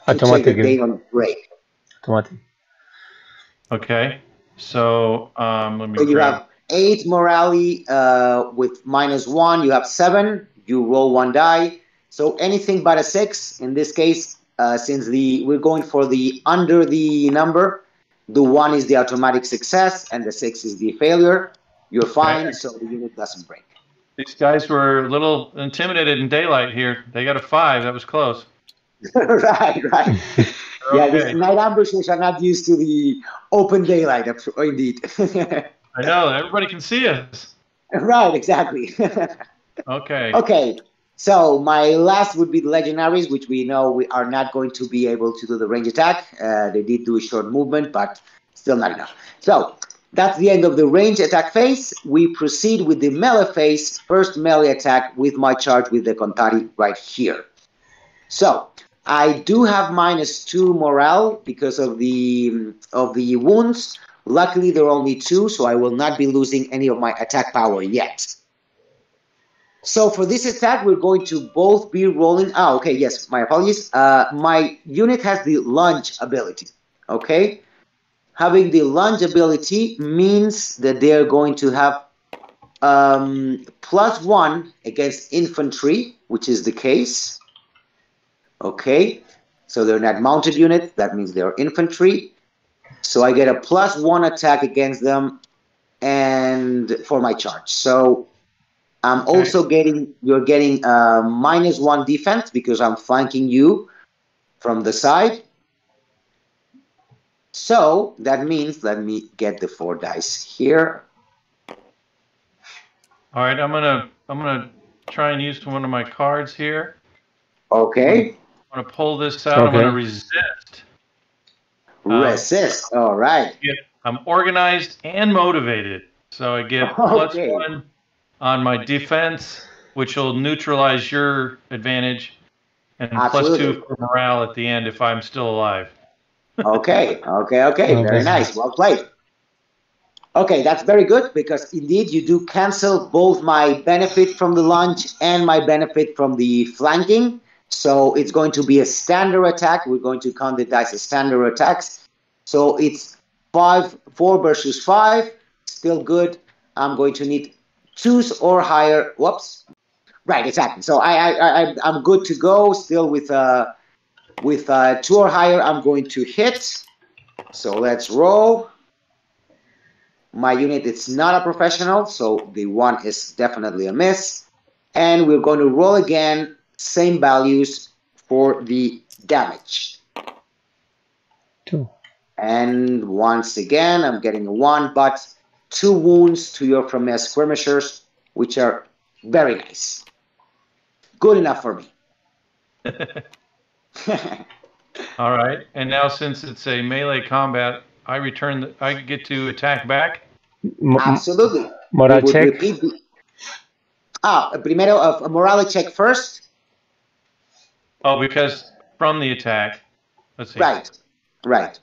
Automatic. Break. Automatic. Okay, so let me. So you have 8 morale with -1. You have 7. You roll 1 die. So anything but a 6. In this case, since we're going for the under the number, the 1 is the automatic success and the 6 is the failure. You're fine. So the unit doesn't break. These guys were a little intimidated in daylight here. They got a 5. That was close. Right. Yeah, these night ambushers are not used to the open daylight, indeed. I know, everybody can see us. Right, exactly. Okay, so my last would be the legendaries, which we know we are not going to be able to do the range attack. They did do a short movement, but still not enough. So that's the end of the range attack phase. We proceed with the melee phase. First melee attack with my charge with the Contari right here. So I do have -2 morale because of the wounds. Luckily, there are only 2, so I will not be losing any of my attack power yet. So for this attack, we're going to both be rolling... okay, yes, my apologies. My unit has the lunge ability, okay? Having the lunge ability means that they're going to have +1 against infantry, which is the case. Okay, so they're not mounted unit. That means they're infantry. So I get a +1 attack against them, and for my charge. So I'm also getting -1 defense because I'm flanking you from the side. So that means, let me get the 4 dice here. All right, I'm gonna try and use one of my cards here. Okay. I'm gonna pull this out. I'm gonna resist. Resist. All right. I'm organized and motivated, so I get +1 on my defense, which will neutralize your advantage, and +2 for morale at the end if I'm still alive. Okay. Very nice. Well played. Okay, that's very good because indeed you do cancel both my benefit from the lunge and my benefit from the flanking. So it's going to be a standard attack. We're going to count the dice as standard attacks. So it's 4 versus 5. Still good. I'm going to need 2s or higher. Whoops. Right, exactly. So I'm good to go. Still with 2 or higher, I'm going to hit. So let's roll. My unit is not a professional, so the 1 is definitely a miss. And we're going to roll again, same values for the damage. 2. And once again, I'm getting a 1, but 2 wounds to your Fromage skirmishers, which are very nice. Good enough for me. All right, and now since it's a melee combat, I get to attack back? Absolutely. Morale check. Primero a morale check first. Oh, because from the attack. Let's see. Right.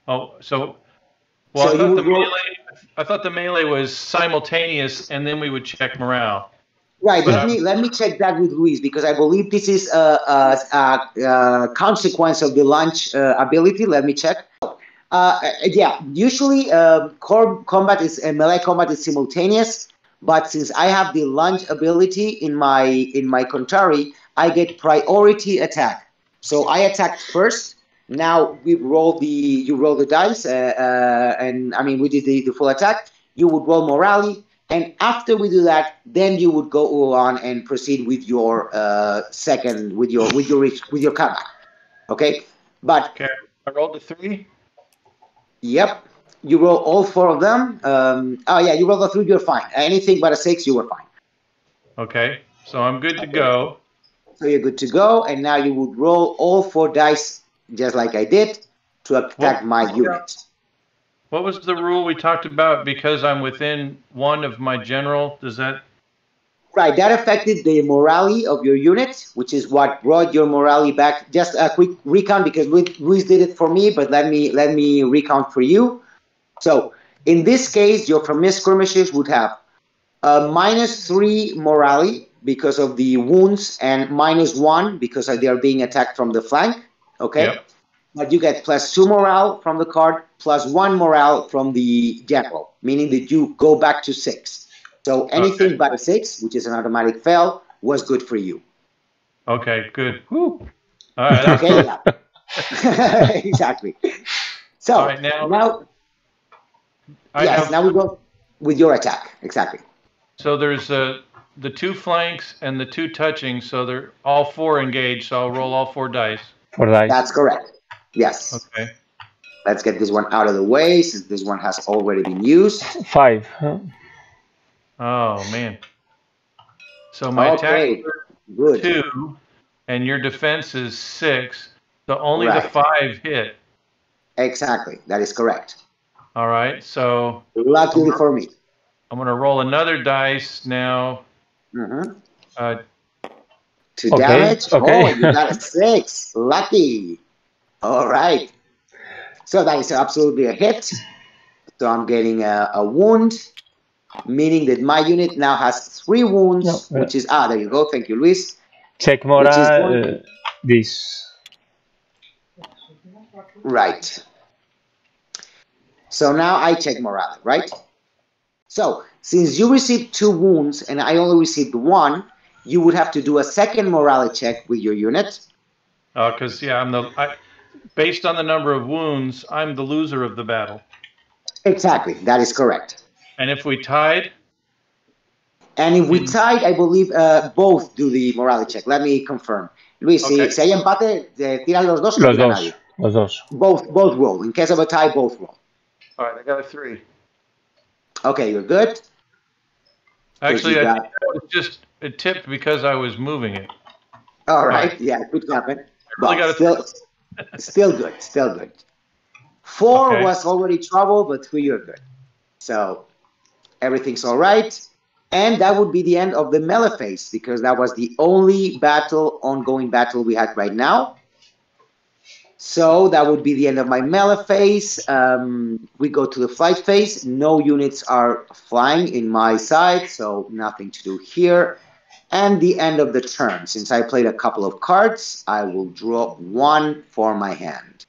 Oh, so well, so I thought the melee was simultaneous, and then we would check morale. Right. Let me check that with Luis because I believe this is a consequence of the launch ability. Let me check. Yeah. Usually, melee combat is simultaneous, but since I have the lunge ability in my Contrari, I get priority attack. So I attacked first. Now you roll the dice, and I mean we did the full attack. You would roll morale. And after we do that, then you would go on and proceed with your second with your comeback. Okay, but I rolled a 3. Yep, you roll all 4 of them. You roll a 3, you're fine. Anything but a 6, you were fine. Okay, so I'm good to go. So you're good to go, and now you would roll all 4 dice just like I did to attack my unit. What was the rule we talked about? Because I'm within 1 of my general, does that? Right, that affected the morale of your unit, which is what brought your morale back. Just a quick recount because Luis did it for me, but let me recount for you. So in this case, your Fromage skirmishers would have -3 morale because of the wounds and -1 because they are being attacked from the flank. Okay. Yep. But you get +2 morale from the card, +1 morale from the general, meaning that you go back to 6. So anything but a 6, which is an automatic fail, was good for you. Okay, good. Whew. All right. Okay, yeah. Exactly. So all right, now we go with your attack. Exactly. So there's the 2 flanks and the 2 touching, so they're all 4 engaged. So I'll roll all 4 dice. 4 dice. That's correct. Yes. Okay. Let's get this one out of the way since this one has already been used. 5. Huh? Oh man. So my attack is 2, and your defense is 6. So only the 5 hit. Exactly. That is correct. All right. So luckily for me, I'm going to roll another dice now. 2 damage. Okay. Oh, you got a 6. Lucky. All right. So that is absolutely a hit. So I'm getting a wound, meaning that my unit now has 3 wounds, which is there you go. Thank you, Luis. Check morale. This. Right. So now I check morale, right? So since you received 2 wounds and I only received 1, you would have to do a second morale check with your unit. Because based on the number of wounds, I'm the loser of the battle. Exactly, that is correct. And if we tied? And if we tied, I believe both do the morale check. Let me confirm. Luis, si hay empate, tiran los dos. Los dos. Los dos. Both roll. In case of a tie, both roll. All right, I got a 3. Okay, you're good. Actually, I think that was just it tipped because I was moving it. All right. Yeah, could happen. Really But got still good. Still good. 4 Okay. was already trouble, but 3 you're good. So everything's all right. And that would be the end of the melee phase because that was the only ongoing battle we had right now. So that would be the end of my melee phase. We go to the flight phase. No units are flying in my side, so nothing to do here. And the end of the turn. Since I played a couple of cards, I will draw 1 for my hand.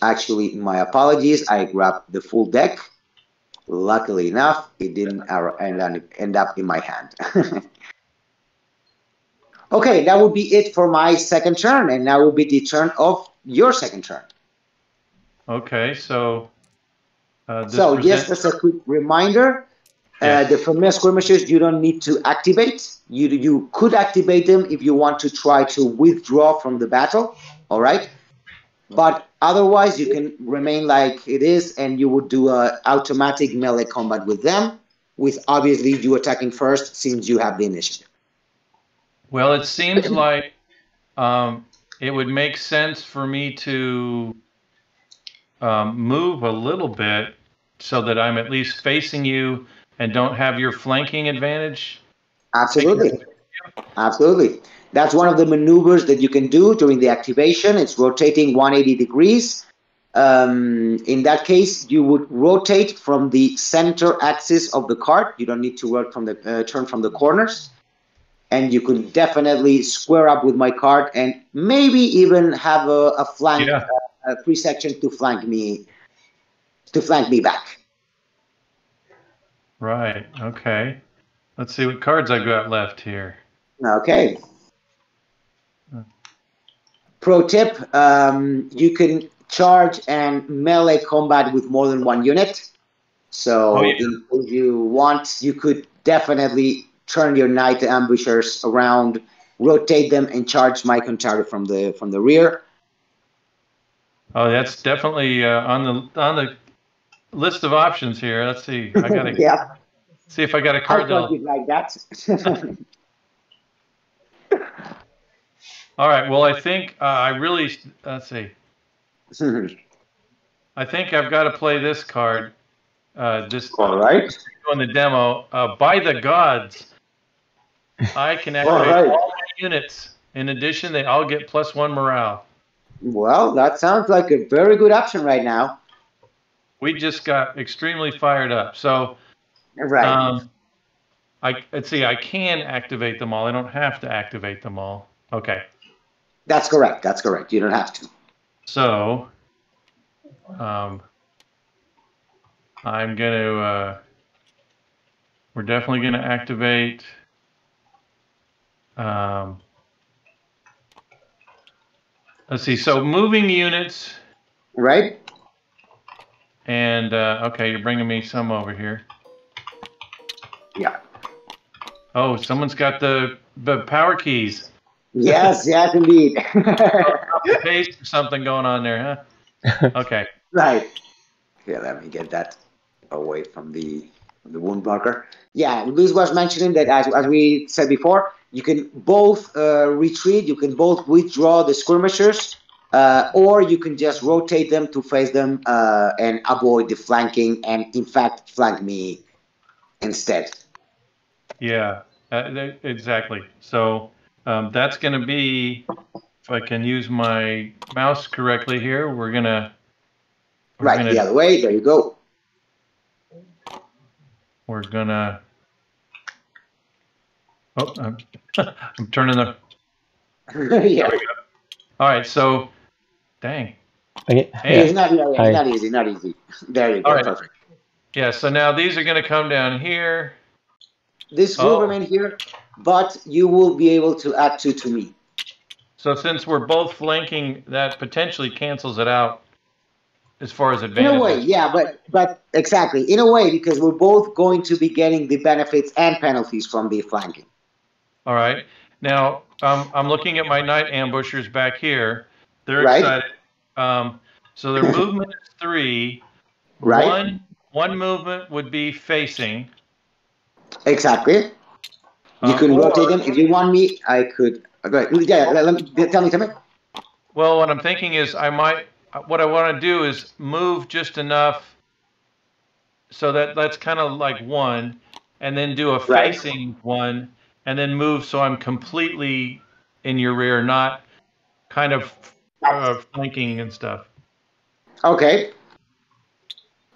Actually, my apologies, I grabbed the full deck. Luckily enough, it didn't end up in my hand. Okay, that would be it for my second turn, and now will be the turn of your second turn. Okay, so just as a quick reminder, yes. the familiar skirmishers you don't need to activate. You could activate them if you want to try to withdraw from the battle, all right? But otherwise, you can remain like it is, and you would do a automatic melee combat with them, with obviously you attacking first since you have the initiative. Well, it seems like it would make sense for me to move a little bit so that I'm at least facing you and don't have your flanking advantage. Absolutely. Absolutely. That's one of the maneuvers that you can do during the activation. It's rotating 180 degrees. In that case, you would rotate from the center axis of the card. You don't need to work from the turn from the corners. And you could definitely square up with my card and maybe even have a flank, a free section to flank me back. Right. Okay. Let's see what cards I got left here. Okay. Pro tip, you can charge and melee combat with more than 1 unit. So if you want, you could definitely turn your knight ambushers around, rotate them, and charge my Contari from the rear. Oh, that's definitely on the list of options here. Let's see. I gotta see if I got a card. I thought you'd like that. All right. Well, I think I really let's see. I think I've got to play this card. All right. On the demo, by the gods, I can activate all my units. In addition, they all get +1 morale. Well, that sounds like a very good option right now. We just got extremely fired up. So, let's see. I can activate them all. I don't have to activate them all. Okay. That's correct. That's correct. You don't have to. So, I'm going to, we're definitely going to activate, let's see, so moving units. Right. And, okay, you're bringing me some over here. Yeah. Oh, someone's got the power keys. Yes, yes, indeed. Paste or something going on there, huh? Okay. Right. Yeah, let me get that away from the wound marker. Yeah, Luis was mentioning that as we said before, you can both retreat, you can both withdraw the skirmishers, or you can just rotate them to face them and avoid the flanking and, in fact, flank me instead. Yeah, exactly. So that's going to be, if I can use my mouse correctly here, we're going to... Right, the other way. There you go. We're going to... Oh, I'm turning the... Yeah. All right, so... Dang. Okay. Hey, it's not easy, not easy. There you go, right. Perfect. Yeah, so now these are going to come down here. This will remain here, but you will be able to add 2 to me. So since we're both flanking, that potentially cancels it out as far as advantages. In a way, yeah, but exactly. In a way, because we're both going to be getting the benefits and penalties from the flanking. All right. Now, I'm looking at my knight ambushers back here. They're Right. excited. So their movement is 3. Right. One movement would be facing. Exactly. You can Or, rotate them. If you want me, I could. Go ahead. Yeah, tell me. well, what I'm thinking is what I want to do is move just enough so that's kind of like 1, and then do a Right. facing 1, and then move so I'm completely in your rear, not kind of flanking and stuff. Okay.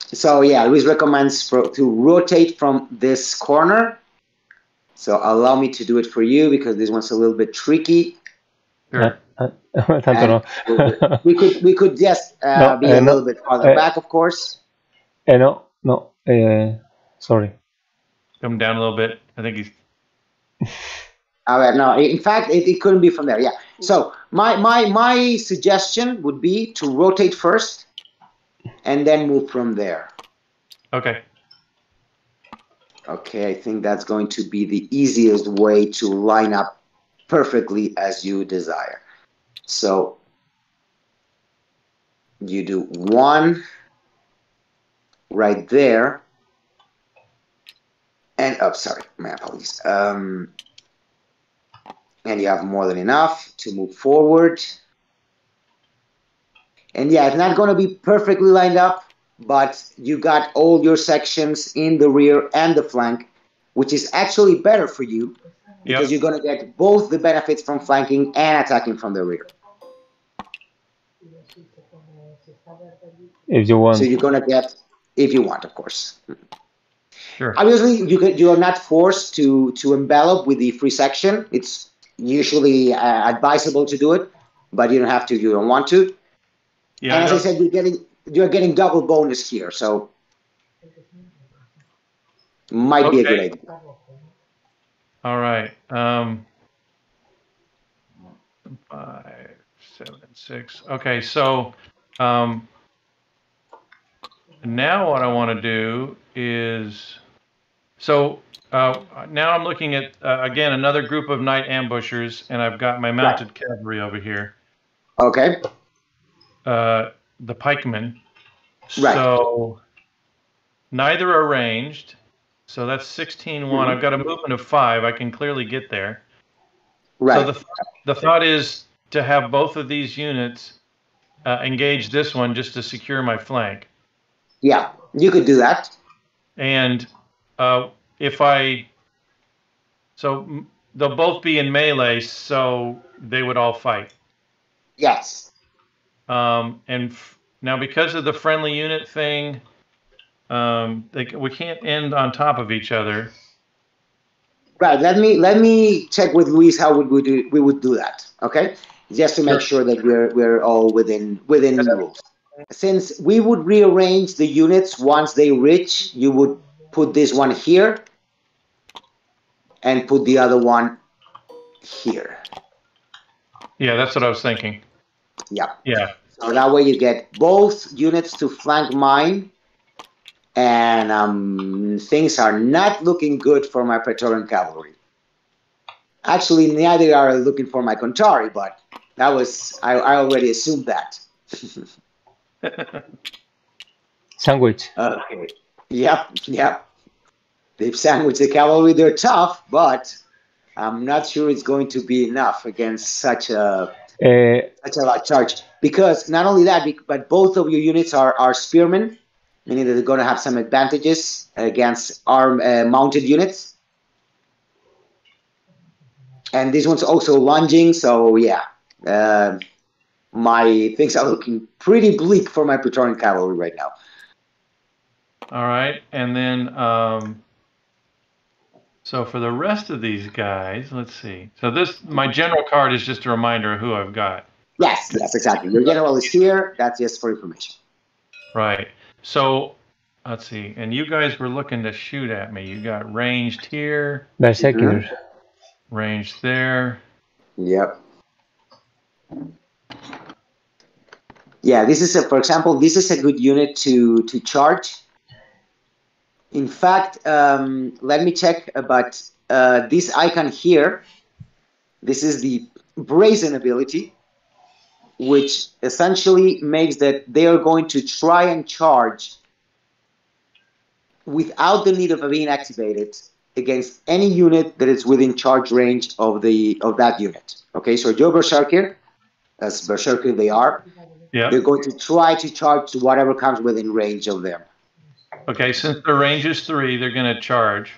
So yeah, Luis recommends to rotate from this corner. So allow me to do it for you because this one's a little bit tricky. Sure. Tanto no. we could just No, be a little bit farther back, of course. No. Sorry. Come down a little bit. I think he's. No, in fact, it couldn't be from there. Yeah. So my suggestion would be to rotate first, and then move from there. Okay. Okay, I think that's going to be the easiest way to line up perfectly as you desire. So you do 1 right there, and sorry, my apologies. And you have more than enough to move forward. And yeah, it's not going to be perfectly lined up, but you got all your sections in the rear and the flank, which is actually better for you because you're going to get both the benefits from flanking and attacking from the rear. If you want. So you're going to get, if you want, of course. Sure. Obviously, you are not forced to envelop with the free section. It's usually advisable to do it, but you don't have to if you don't want to. Yeah, and as I said, you're getting double bonus here, so might be a good idea. All right. 5, 7, 6. Okay, so now what I want to do is now I'm looking at again another group of night ambushers, and I've got my mounted cavalry over here. Okay. The pikemen. Right. So neither are ranged. So that's 16-1. I've got a movement of 5. I can clearly get there. Right. So the thought is to have both of these units engage this one just to secure my flank. Yeah, you could do that. And so they'll both be in melee, so they would all fight. Yes. And now because of the friendly unit thing, we can't end on top of each other. Right. Let me check with Luis how we would do that. Okay, just to make sure that we're all within the rules. Since we would rearrange the units once they reach, you would put this one here and put the other one here. Yeah, that's what I was thinking. Yeah. Yeah. So that way you get both units to flank mine, and things are not looking good for my Praetorian cavalry. Actually, neither are looking for my Contari, but that was I already assumed that. Sandwich. Okay. Yep. They've sandwiched the cavalry. They're tough, but I'm not sure it's going to be enough against such a large charge. Because not only that, but both of your units are spearmen, meaning that they're going to have some advantages against our mounted units. And this one's also lunging, so yeah. My things are looking pretty bleak for my Praetorian cavalry right now. All right, and then so for the rest of these guys, let's see. So my general card is just a reminder of who I've got. Yes, exactly. Your general is here. That's just for information. Right. So let's see. And you guys were looking to shoot at me. You got ranged here. Berserkers. Ranged there. Yep. Yeah, this is for example, this is a good unit to charge. In fact, let me check about this icon here. This is the brazen ability. which essentially makes that they are going to try and charge without the need of being activated against any unit that is within charge range of that unit. Okay, so your Berserker, as Berserker they are, they're going to try to charge to whatever comes within range of them. Okay, since the range is 3, they're going to charge.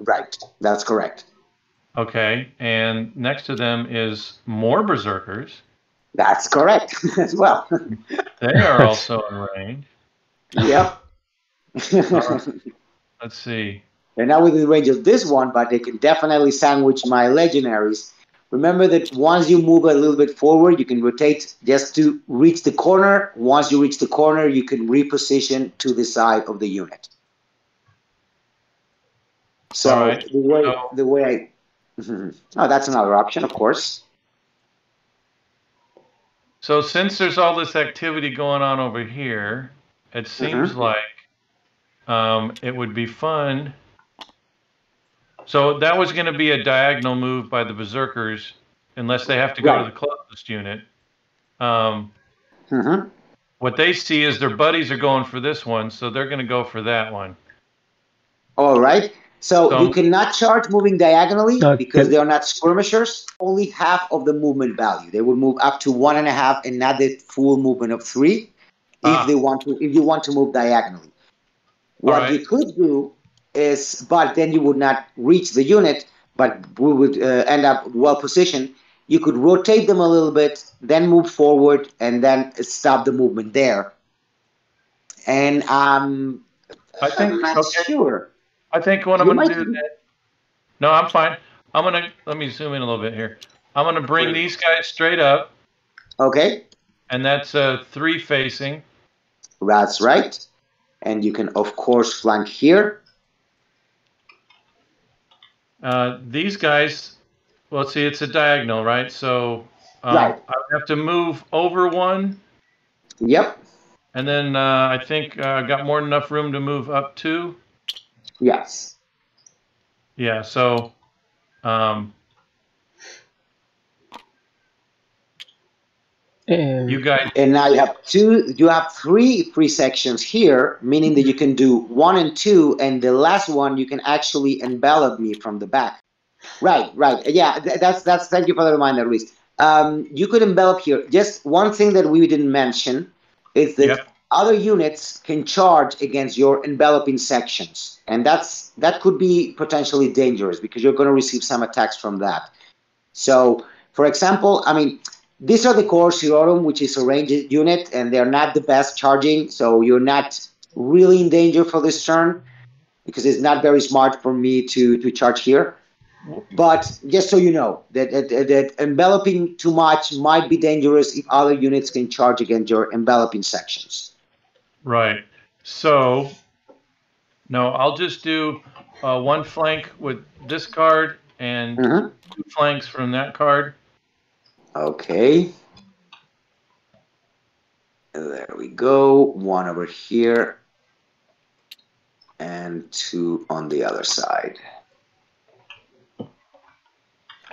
Right, that's correct. Okay, and next to them is more Berserkers. That's correct as well. They are also in range. Yep. Let's see. They're not within range of this one, but they can definitely sandwich my legionaries. Remember that once you move a little bit forward, you can rotate just to reach the corner. Once you reach the corner, you can reposition to the side of the unit. So right. the way I... Oh, that's another option, of course. So since there's all this activity going on over here, it seems like it would be fun. So that was going to be a diagonal move by the Berserkers, unless they have to go to the closest unit. What they see is their buddies are going for this one, so they're going to go for that one. All right. So you cannot charge moving diagonally because they are not skirmishers. Only half of the movement value. They will move up to 1.5 and not the full movement of 3 if they want to. If you want to move diagonally, what you could do is, but then you would not reach the unit, but we would end up well positioned. You could rotate them a little bit, then move forward, and then stop the movement there. And I'm not sure. I think what I'm going to do. No, I'm fine. Let me zoom in a little bit here. I'm going to bring these guys straight up. Okay. And that's 3 facing. That's right. And you can, of course, flank here. These guys, well, see, it's a diagonal, right? So I have to move over 1. Yep. And then I think I've got more than enough room to move up 2. Yes. Yeah, so you guys, and now you have 3 free sections here, meaning that you can do 1 and 2, and the last one you can actually envelop me from the back. Right. Yeah, that's thank you for the reminder, Luis. You could envelop here. Just one thing that we didn't mention is that other units can charge against your enveloping sections, and that could be potentially dangerous because you're going to receive some attacks from that. So, for example, I mean, these are the core Sirorum, which is a ranged unit, and they're not the best charging, so you're not really in danger for this turn because it's not very smart for me to charge here. But just so you know, that enveloping too much might be dangerous if other units can charge against your enveloping sections. Right. So, no, I'll just do 1 flank with this card and 2 flanks from that card. Okay. There we go. 1 over here and 2 on the other side. There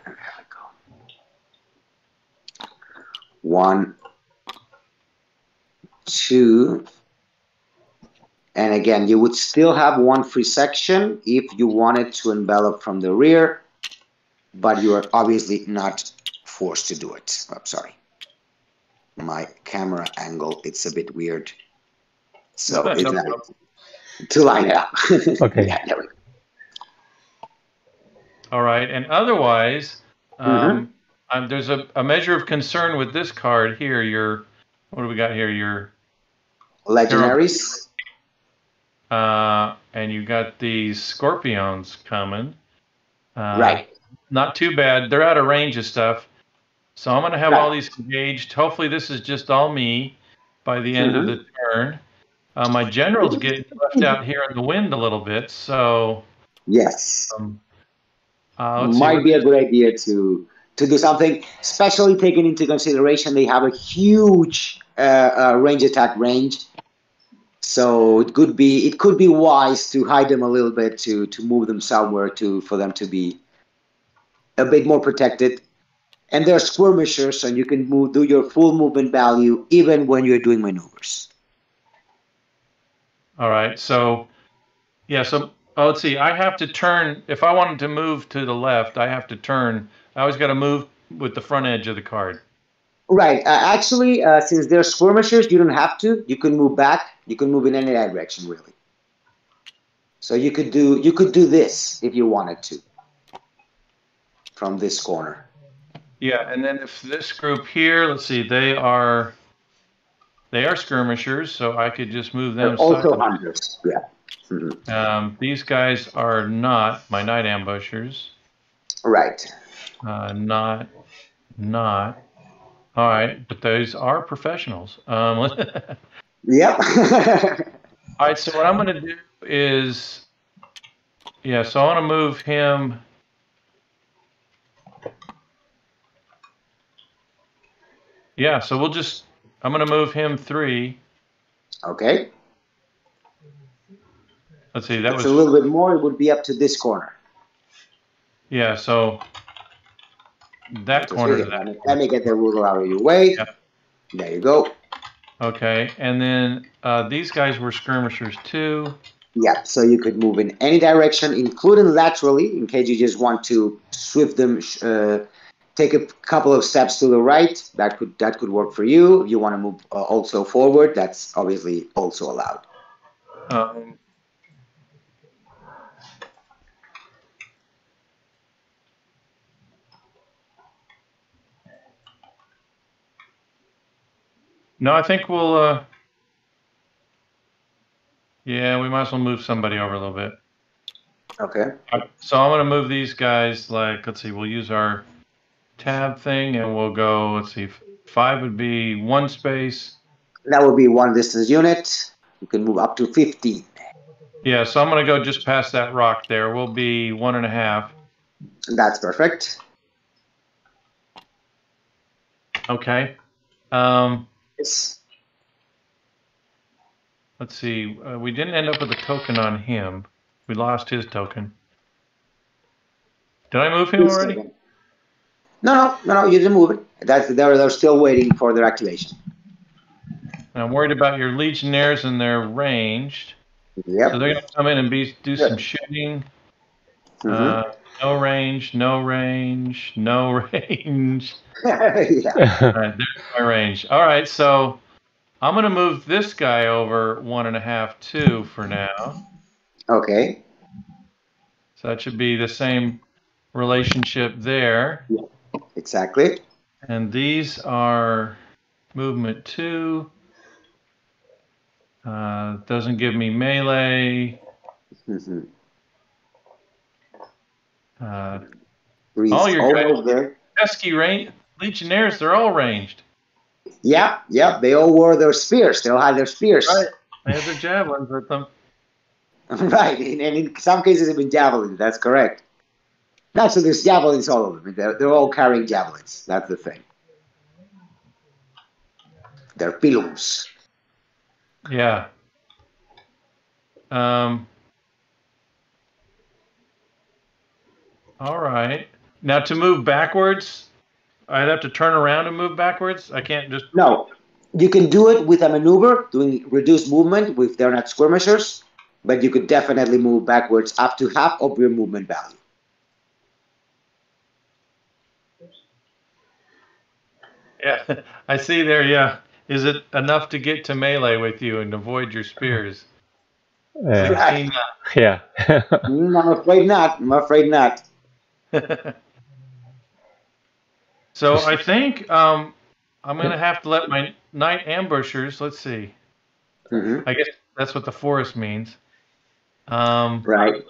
we go. 1, 2. And again, you would still have 1 free section if you wanted to envelop from the rear, but you are obviously not forced to do it. I'm sorry. My camera angle, it's a bit weird. So it's not to line it up. Okay. Yeah, there we go. All right. And otherwise, there's a measure of concern with this card here. What do we got here? Your Legionaries. And you got these Scorpions coming. Right. Not too bad. They're out of range of stuff. So I'm going to have all these engaged. Hopefully this is just all me by the end of the turn. My general's getting left out here in the wind a little bit. So yes. Might be a good idea to do something, especially taking into consideration they have a huge range attack range. So it could be wise to hide them a little bit to move them somewhere for them to be a bit more protected. And they're skirmishers, and you can do your full movement value even when you're doing maneuvers. All right. So, yeah. So, let's see. I have to turn. If I wanted to move to the left, I have to turn. I always got to move with the front edge of the card. Right. Actually, since they're skirmishers, you don't have to. You can move back. You can move in any direction, really. So you could do this if you wanted to from this corner. Yeah, and then if this group here, let's see, they are skirmishers, so I could just move them. They're also hunters. Yeah. Mm-hmm. These guys are not my night ambushers. Right. Not. All right, but those are professionals. Yep. All right, so what I'm going to do is, yeah, so I want to move him. Yeah, so I'm going to move him 3. Okay. Let's see, that was a little bit more. It would be up to this corner. Yeah, so that corner to that. Let me get the ruler out of your way. Yep. There you go. Okay, and then these guys were skirmishers too. Yeah, so you could move in any direction, including laterally, in case you just want to swift them, take a couple of steps to the right. That could work for you. If you want to move also forward, that's obviously also allowed. No, I think we'll. Yeah, we might as well move somebody over a little bit. Okay. So I'm going to move these guys. Like, let's see, we'll use our tab thing, and we'll go. Let's see, 5 would be 1 space. That would be 1 distance unit. You can move up to 15. Yeah, so I'm going to go just past that rock there. We'll be 1.5. That's perfect. Okay. Yes. Let's see. We didn't end up with a token on him. We lost his token. Did I move him already? No, you didn't move it. They're still waiting for their activation. And I'm worried about your legionnaires and they're ranged. Yep. So they're going to come in and do some shooting. Mm-hmm. No range, no range, no range. Yeah. All right, there's my range. All right, so I'm going to move this guy over 1.5, 2 for now. Okay. So that should be the same relationship there. Yeah, exactly. And these are movement 2. Doesn't give me melee. Mm-hmm. All your pesky legionnaires, they're all ranged. Yeah, they all wore their spears. They all had their spears. Right. They have their javelins with them. Right, and in some cases even javelins. That's correct. No, so there's javelins all over them. They're all carrying javelins. That's the thing. They're pilums. Yeah. All right. Now to move backwards, I'd have to turn around and move backwards. I can't just. No, you can do it with a maneuver, doing reduced movement if they're not skirmishers, but you could definitely move backwards up to half of your movement value. Yeah, I see there. Yeah. Is it enough to get to melee with you and avoid your spears? Yeah. I'm afraid not. So I think I'm going to have to let my night ambushers, let's see. Mm-hmm. I guess that's what the forest means. Right.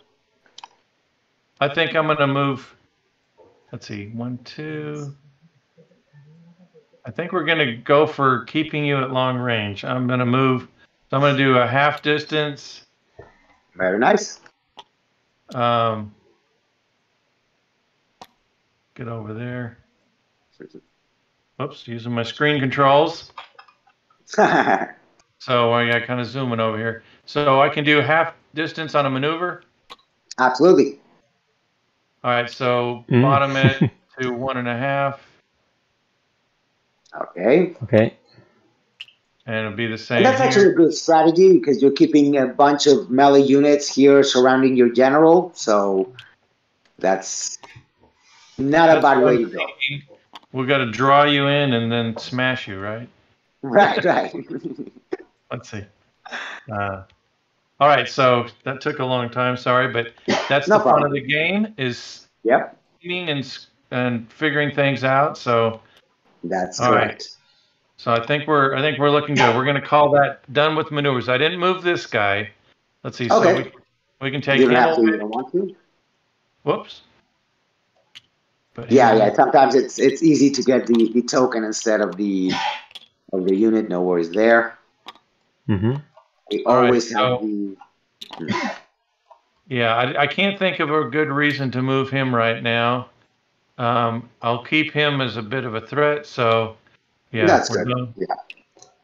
I think I'm going to move, let's see, 1, 2. I think we're going to go for keeping you at long range. I'm going to move, so I'm going to do a half distance. Very nice. Get over there. Oops, using my screen controls. So I got kind of zooming over here. So I can do half distance on a maneuver? Absolutely. All right, so bottom edge to 1.5. Okay. Okay. And it'll be the same And that's here. actually a good strategy because you're keeping a bunch of melee units here surrounding your general. So that's not a That's bad what way I'm to go. thinking. We've got to draw you in and then smash you, right? Right, right. Let's see. All right, so that took a long time. Sorry, but that's No the fun of problem. the game is Yep, scheming and figuring things out. So, that's all right. correct. So I think we're looking good. We're going to call that done with maneuvers. I didn't move this guy. Let's see. So Okay. we can take You don't him have to. You away. don't want to. Whoops. Put him Yeah, in. yeah. Sometimes it's easy to get the token instead of the unit. No worries there. Mm-hmm. We All right, always have so the. yeah, I can't think of a good reason to move him right now. I'll keep him as a bit of a threat. So yeah, That's we're good. done. Yeah.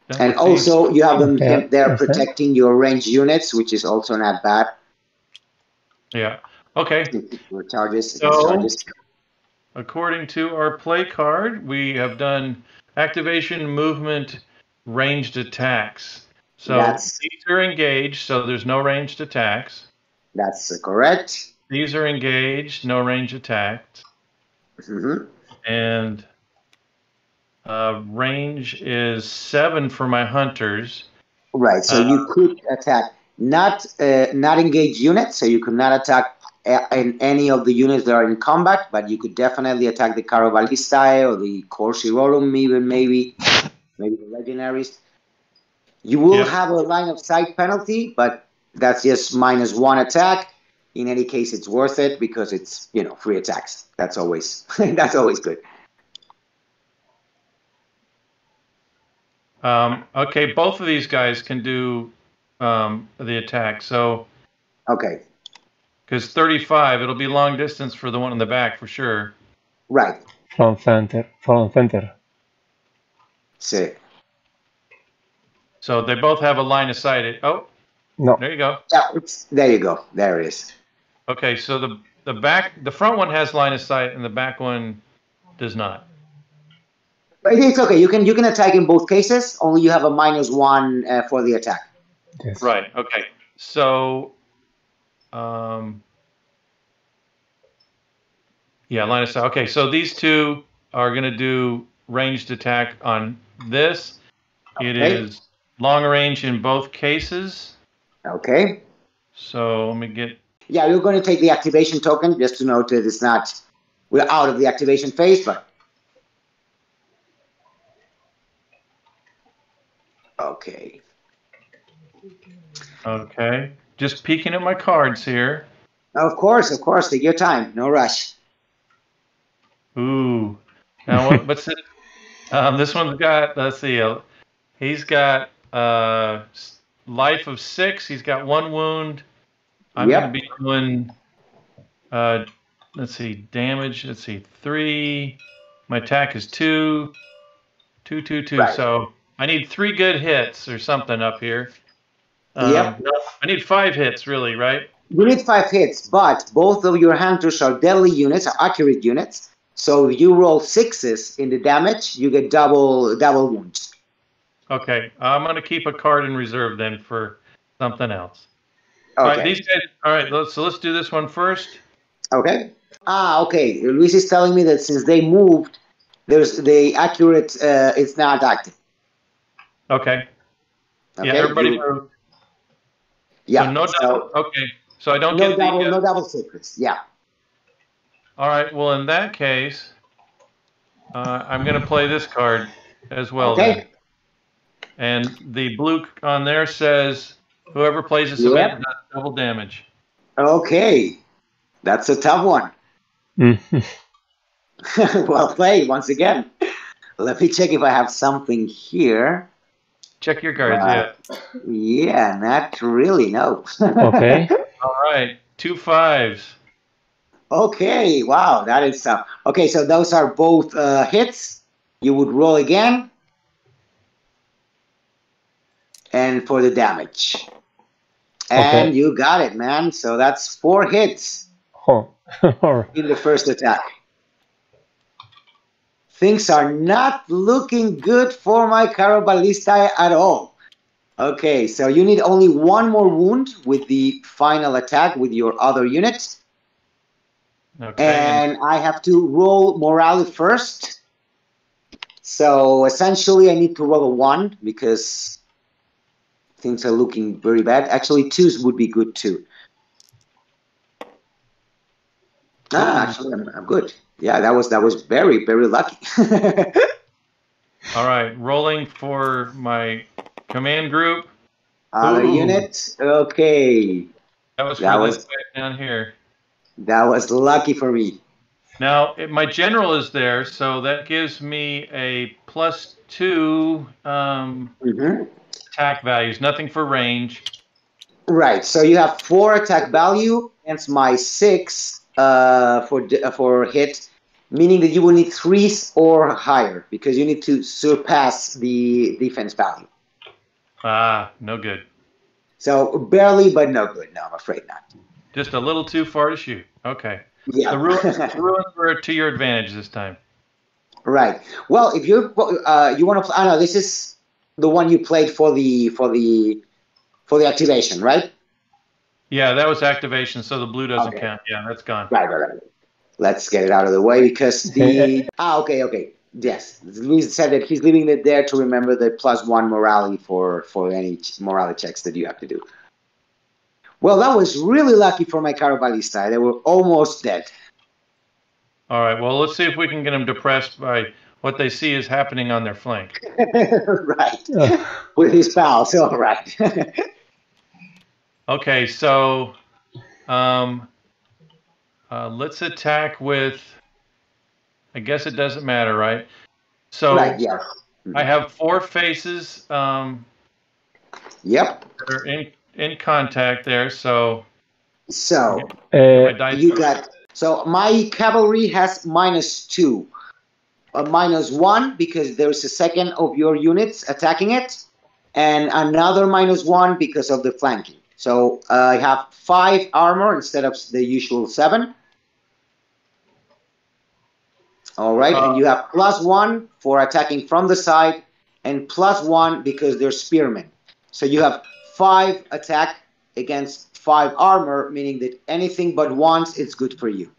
Done And with these. also, you have them Okay, there understand. protecting your ranged units, which is also not bad. Yeah. Okay. For charges against So charges. according to our play card, we have done activation, movement, ranged attacks. So That's these are engaged, so there's no ranged attacks. correct. These are engaged, no range attacks. Hmm. And range is 7 for my hunters. Right. So you could attack not engaged units. So you could not attack in any of the units that are in combat, but you could definitely attack the Carovalistae or the Corsirorum, even maybe the Legionaries. You will Yep. have a line of sight penalty, but that's just -1 attack. In any case, it's worth it because it's free attacks. That's always that's always good. Okay, both of these guys can do the attack. So Okay. because 35, it'll be long distance for the one in the back for sure. Right. From center. From center. See. So they both have a line of sight. Oh, No. there you go. Yeah. There you go. There it is. Okay, so the front one has line of sight and the back one does not. But it's okay. You can attack in both cases. Only you have a -1 for the attack. Yes. Right. Okay. So, yeah, line of sight. Okay, so these two are going to do ranged attack on this. It Okay. is long range in both cases. Okay. So let me get. Yeah, you're going to take the activation token just to note that it's not. We're out of the activation phase, but okay. Okay, just peeking at my cards here. Of course. Take your time. No rush. Ooh. Now what's it? This one's got. Let's see. He's got life of 6. He's got 1 wound. I'm Yep. going to be doing. Let's see. Damage. Let's see. 3. My attack is 2. 2, 2, 2. Right. So I need 3 good hits or something up here. Yep. No, I need 5 hits, really, right? You need 5 hits, but both of your hunters are deadly units, are accurate units. So if you roll 6s in the damage, you get double wounds. Okay, I'm going to keep a card in reserve then for something else. Okay. All right, these guys. All right, let's do this one first. Okay. Okay. Luis is telling me that since they moved, there's the accurate. It's not active. Okay. Okay. Yeah, everybody moved. Yeah. So no double. Okay. So I don't no get double, the. no double secrets. Yeah. All right. Well, in that case, I'm going to play this card as well. Okay. Then. And the blue on there says whoever plays this Yep. event does double damage. Okay. That's a tough one. Well played once again. Let me check if I have something here. Check your cards. Yeah, not really. No. Okay. All right. 2 5s. Okay. Wow, that is tough. Okay, so those are both hits. You would roll again. And for the damage. And Okay. you got it, man. So that's 4 hits Oh. in the first attack. things are not looking good for my Caraballista at all. Okay, so you need only one more wound with the final attack with your other unit. Okay. And I have to roll morale first. So essentially, I need to roll a 1 because things are looking very bad. Actually, 2s would be good too. Actually, I'm good. Yeah, that was very, very lucky. All right, rolling for my command group. Other unit. Okay. That was for this guy down here. That was lucky for me. Now, my general is there, so that gives me a +2 attack values. Nothing for range. Right. So you have 4 attack value against my 6 for hit, meaning that you will need 3s or higher because you need to surpass the defense value. No good. So barely, but no good. No, I'm afraid not. Just a little too far to shoot. Okay. Yeah. The ruins were to your advantage this time. Right. Well, if you want to, I know this is the one you played for the activation, right? Yeah, that was activation, so the blue doesn't count. Yeah, that's gone. Right. Let's get it out of the way because the okay. Yes, Luis said that he's leaving it there to remember the +1 morality for any morality checks that you have to do. Well, that was really lucky for my Caraballista. They were almost dead. All right, well, let's see if we can get them depressed by what they see is happening on their flank. Right. With his pals, all right. Okay, so let's attack with, I guess it doesn't matter, right? So right, yeah. I have 4 faces. Yep. They're in contact there, so. So you got. So my cavalry has -2, -1 because there's a second of your units attacking it, and another -1 because of the flanking. So I have 5 armor instead of the usual 7. All right, and you have +1 for attacking from the side, and +1 because they're spearmen. So you have 5 attack against 5 armor, meaning that anything but once it's good for you.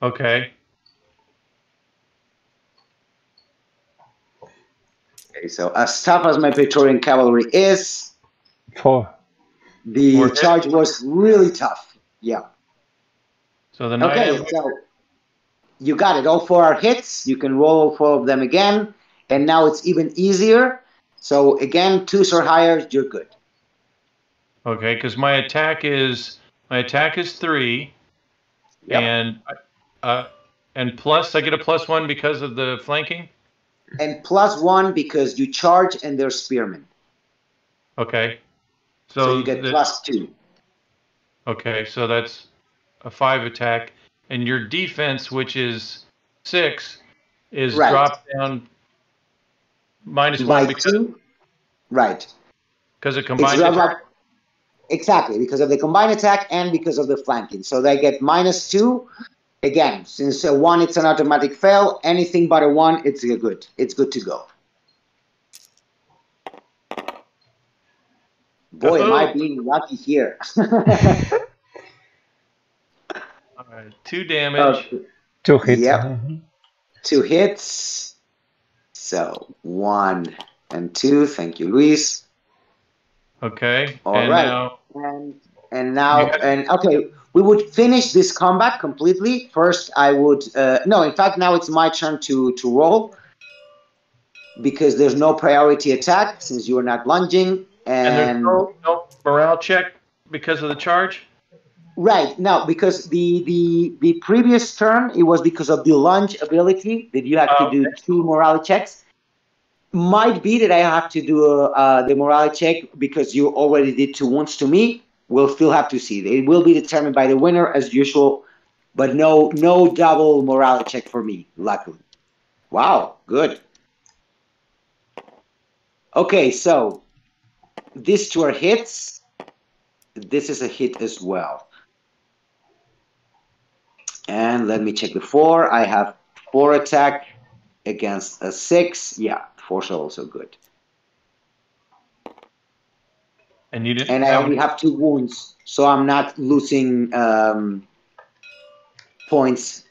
Okay. Okay, so as tough as my Praetorian cavalry is, 4. the charge was really tough. Yeah. So the so you got it. All 4 are hits. You can roll all 4 of them again, and now it's even easier. So again, 2s or higher, you're good. Okay, because my attack is 3, yep. And plus I get a +1 because of the flanking. And +1 because you charge and they're spearmen. Okay, so you get +2. Okay, so that's a 5 attack, and your defense, which is 6, is dropped down -1 because 2. Right. Because of combined attack. Exactly, because of the combined attack and because of the flanking. So they get -2. Again, since a 1 it's an automatic fail, anything but a 1 it's good. It's good to go. Boy, am I being lucky here. All right, 2 damage. 2 hits. Yep. 2 hits. So 1 and 2. Thank you, Luis. Okay. All right. Okay, we would finish this combat completely. First, I would no. In fact, now it's my turn to roll because there's no priority attack since you are not lunging, and there's no morale check because of the charge. Right. No, because the previous turn it was because of the lunge ability that you have to do 2 morale checks. Might be that I have to do the morale check because you already did 2 wounds to me. We'll still have to see. It will be determined by the winner as usual, but no double morale check for me, luckily. Wow, good. Okay, so these 2 are hits. This is a hit as well. And let me check the 4. I have 4 attack against a 6. Yeah, 4's also good. And you didn't. And I only have 2 wounds, so I'm not losing points.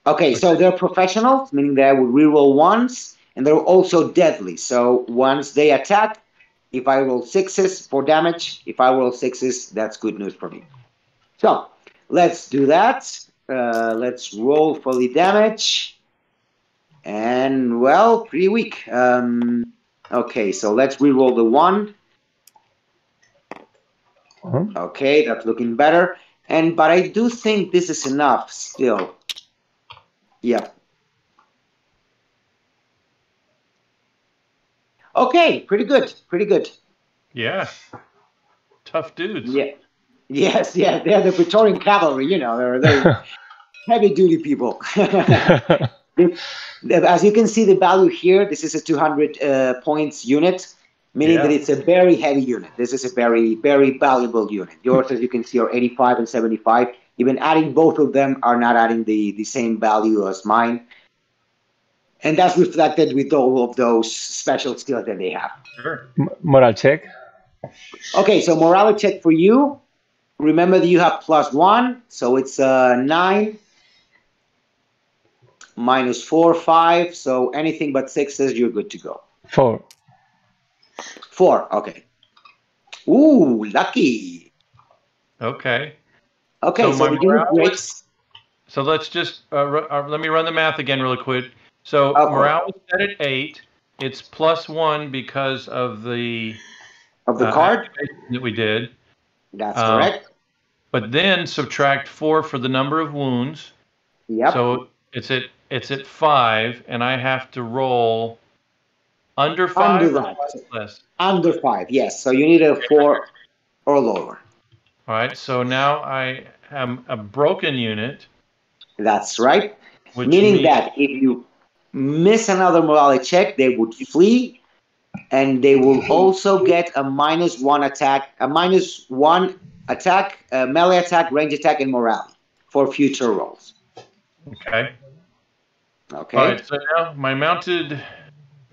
Okay, so they're professionals, meaning that I will reroll ones, and they're also deadly. So once they attack, if I roll 6s for damage, if I roll 6s, that's good news for me. So let's do that. Let's roll for the damage. And, well, pretty weak. Okay, so let's reroll the 1. Okay, that's looking better. But I do think this is enough still. Yep. Okay, pretty good. Pretty good. Yeah. Tough dudes. Yeah. Yes, they're the Praetorian cavalry, they're heavy duty people. As you can see, the value here, this is a 200 points unit, meaning that it's a very heavy unit. This is a very, very valuable unit. Yours, as you can see, are 85 and 75. Even adding both of them are not adding the same value as mine. And that's reflected with all of those special skills that they have. Sure. Moral check. Okay, so morale check for you. Remember that you have +1, so it's 9. -4, 5. So anything but 6s, you're good to go. 4. 4, okay. Ooh, lucky. Okay. Okay, So so my the unit breaks. So let's just let me run the math again really quick. So morale was set at 8. It's +1 because of the card activation that we did. That's correct. But then subtract 4 for the number of wounds. Yep. So it's at 5, and I have to roll under 5 Under or that. less. Under 5, yes. So you need a 4 or lower. All right. So now I am a broken unit. That's right. Which Meaning that if you miss another morale check, they would flee, and they will also get a -1 attack, a -1 attack, melee attack, range attack, and morale for future rolls. Okay. Okay. All right. So now my mounted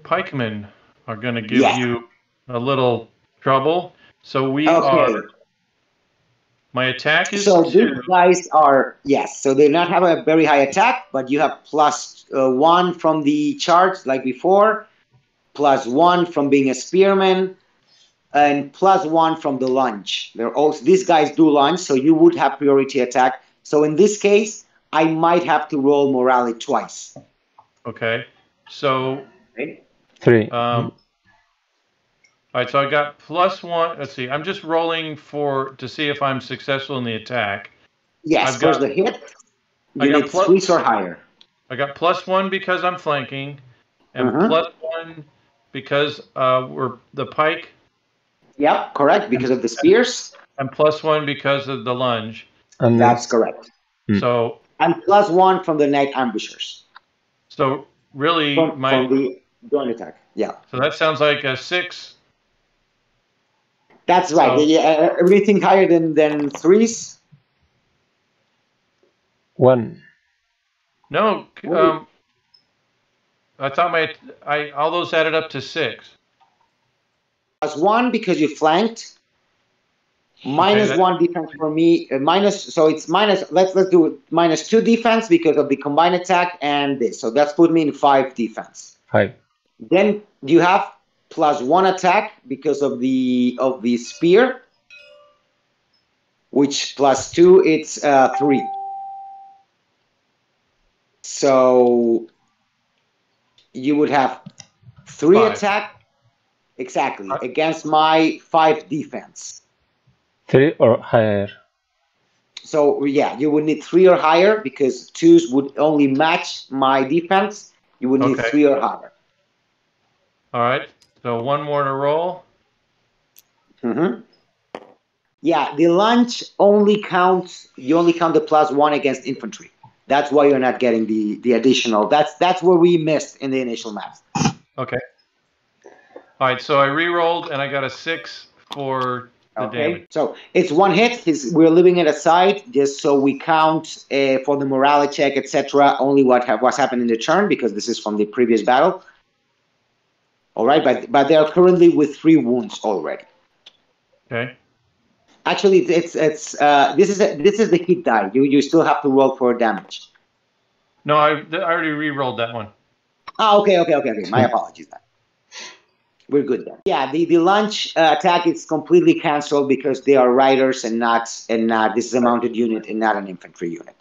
pikemen are going to give you a little trouble. So we are. My attack is 2. So these guys are, yes, so they not have a very high attack, but you have +1 from the charge like before, +1 from being a spearman, and +1 from the lunge. These guys do lunge, so you would have priority attack. So in this case, I might have to roll morale twice. Okay. So 3. All right, so I got +1. Let's see. I'm just rolling to see if I'm successful in the attack. Yes, first the hit. You need 3s or higher. I got +1 because I'm flanking, and +1 because we're the pike. Yep, correct, because of the spears. And +1 because of the lunge. And that's correct. So and +1 from the night ambushers. So really, from the joint attack. Yeah. So that sounds like a 6. That's right. Everything higher than 3s. 1. No, I thought all those added up to 6. +1 because you flanked. -1 defense for me. So it's minus. Let's do it. -2 defense because of the combined attack and this. So that's put me in 5 defense. 5. Then you have +1 attack because of the spear, which +2 it's 3. So you would have 3 attack exactly against my 5 defense. 3 or higher. So yeah, you would need 3 or higher because 2s would only match my defense. You would need 3 or higher. All right. So 1 more to roll. Yeah, the lunge only counts. You only count the +1 against infantry. That's why you're not getting the additional. That's where we missed in the initial math. Okay. All right. So I re-rolled and I got a 6 for damage. So it's one hit. We're leaving it aside just so we count for the morale check, etc. Only what's happened in the turn, because this is from the previous battle. All right, but they are currently with 3 wounds already. Okay. Actually, this is the hit die. You still have to roll for damage. No, I already re-rolled that one. Ah, okay. My apologies then. We're good then. Yeah, the launch attack is completely cancelled because they are riders and not this is a mounted unit and not an infantry unit.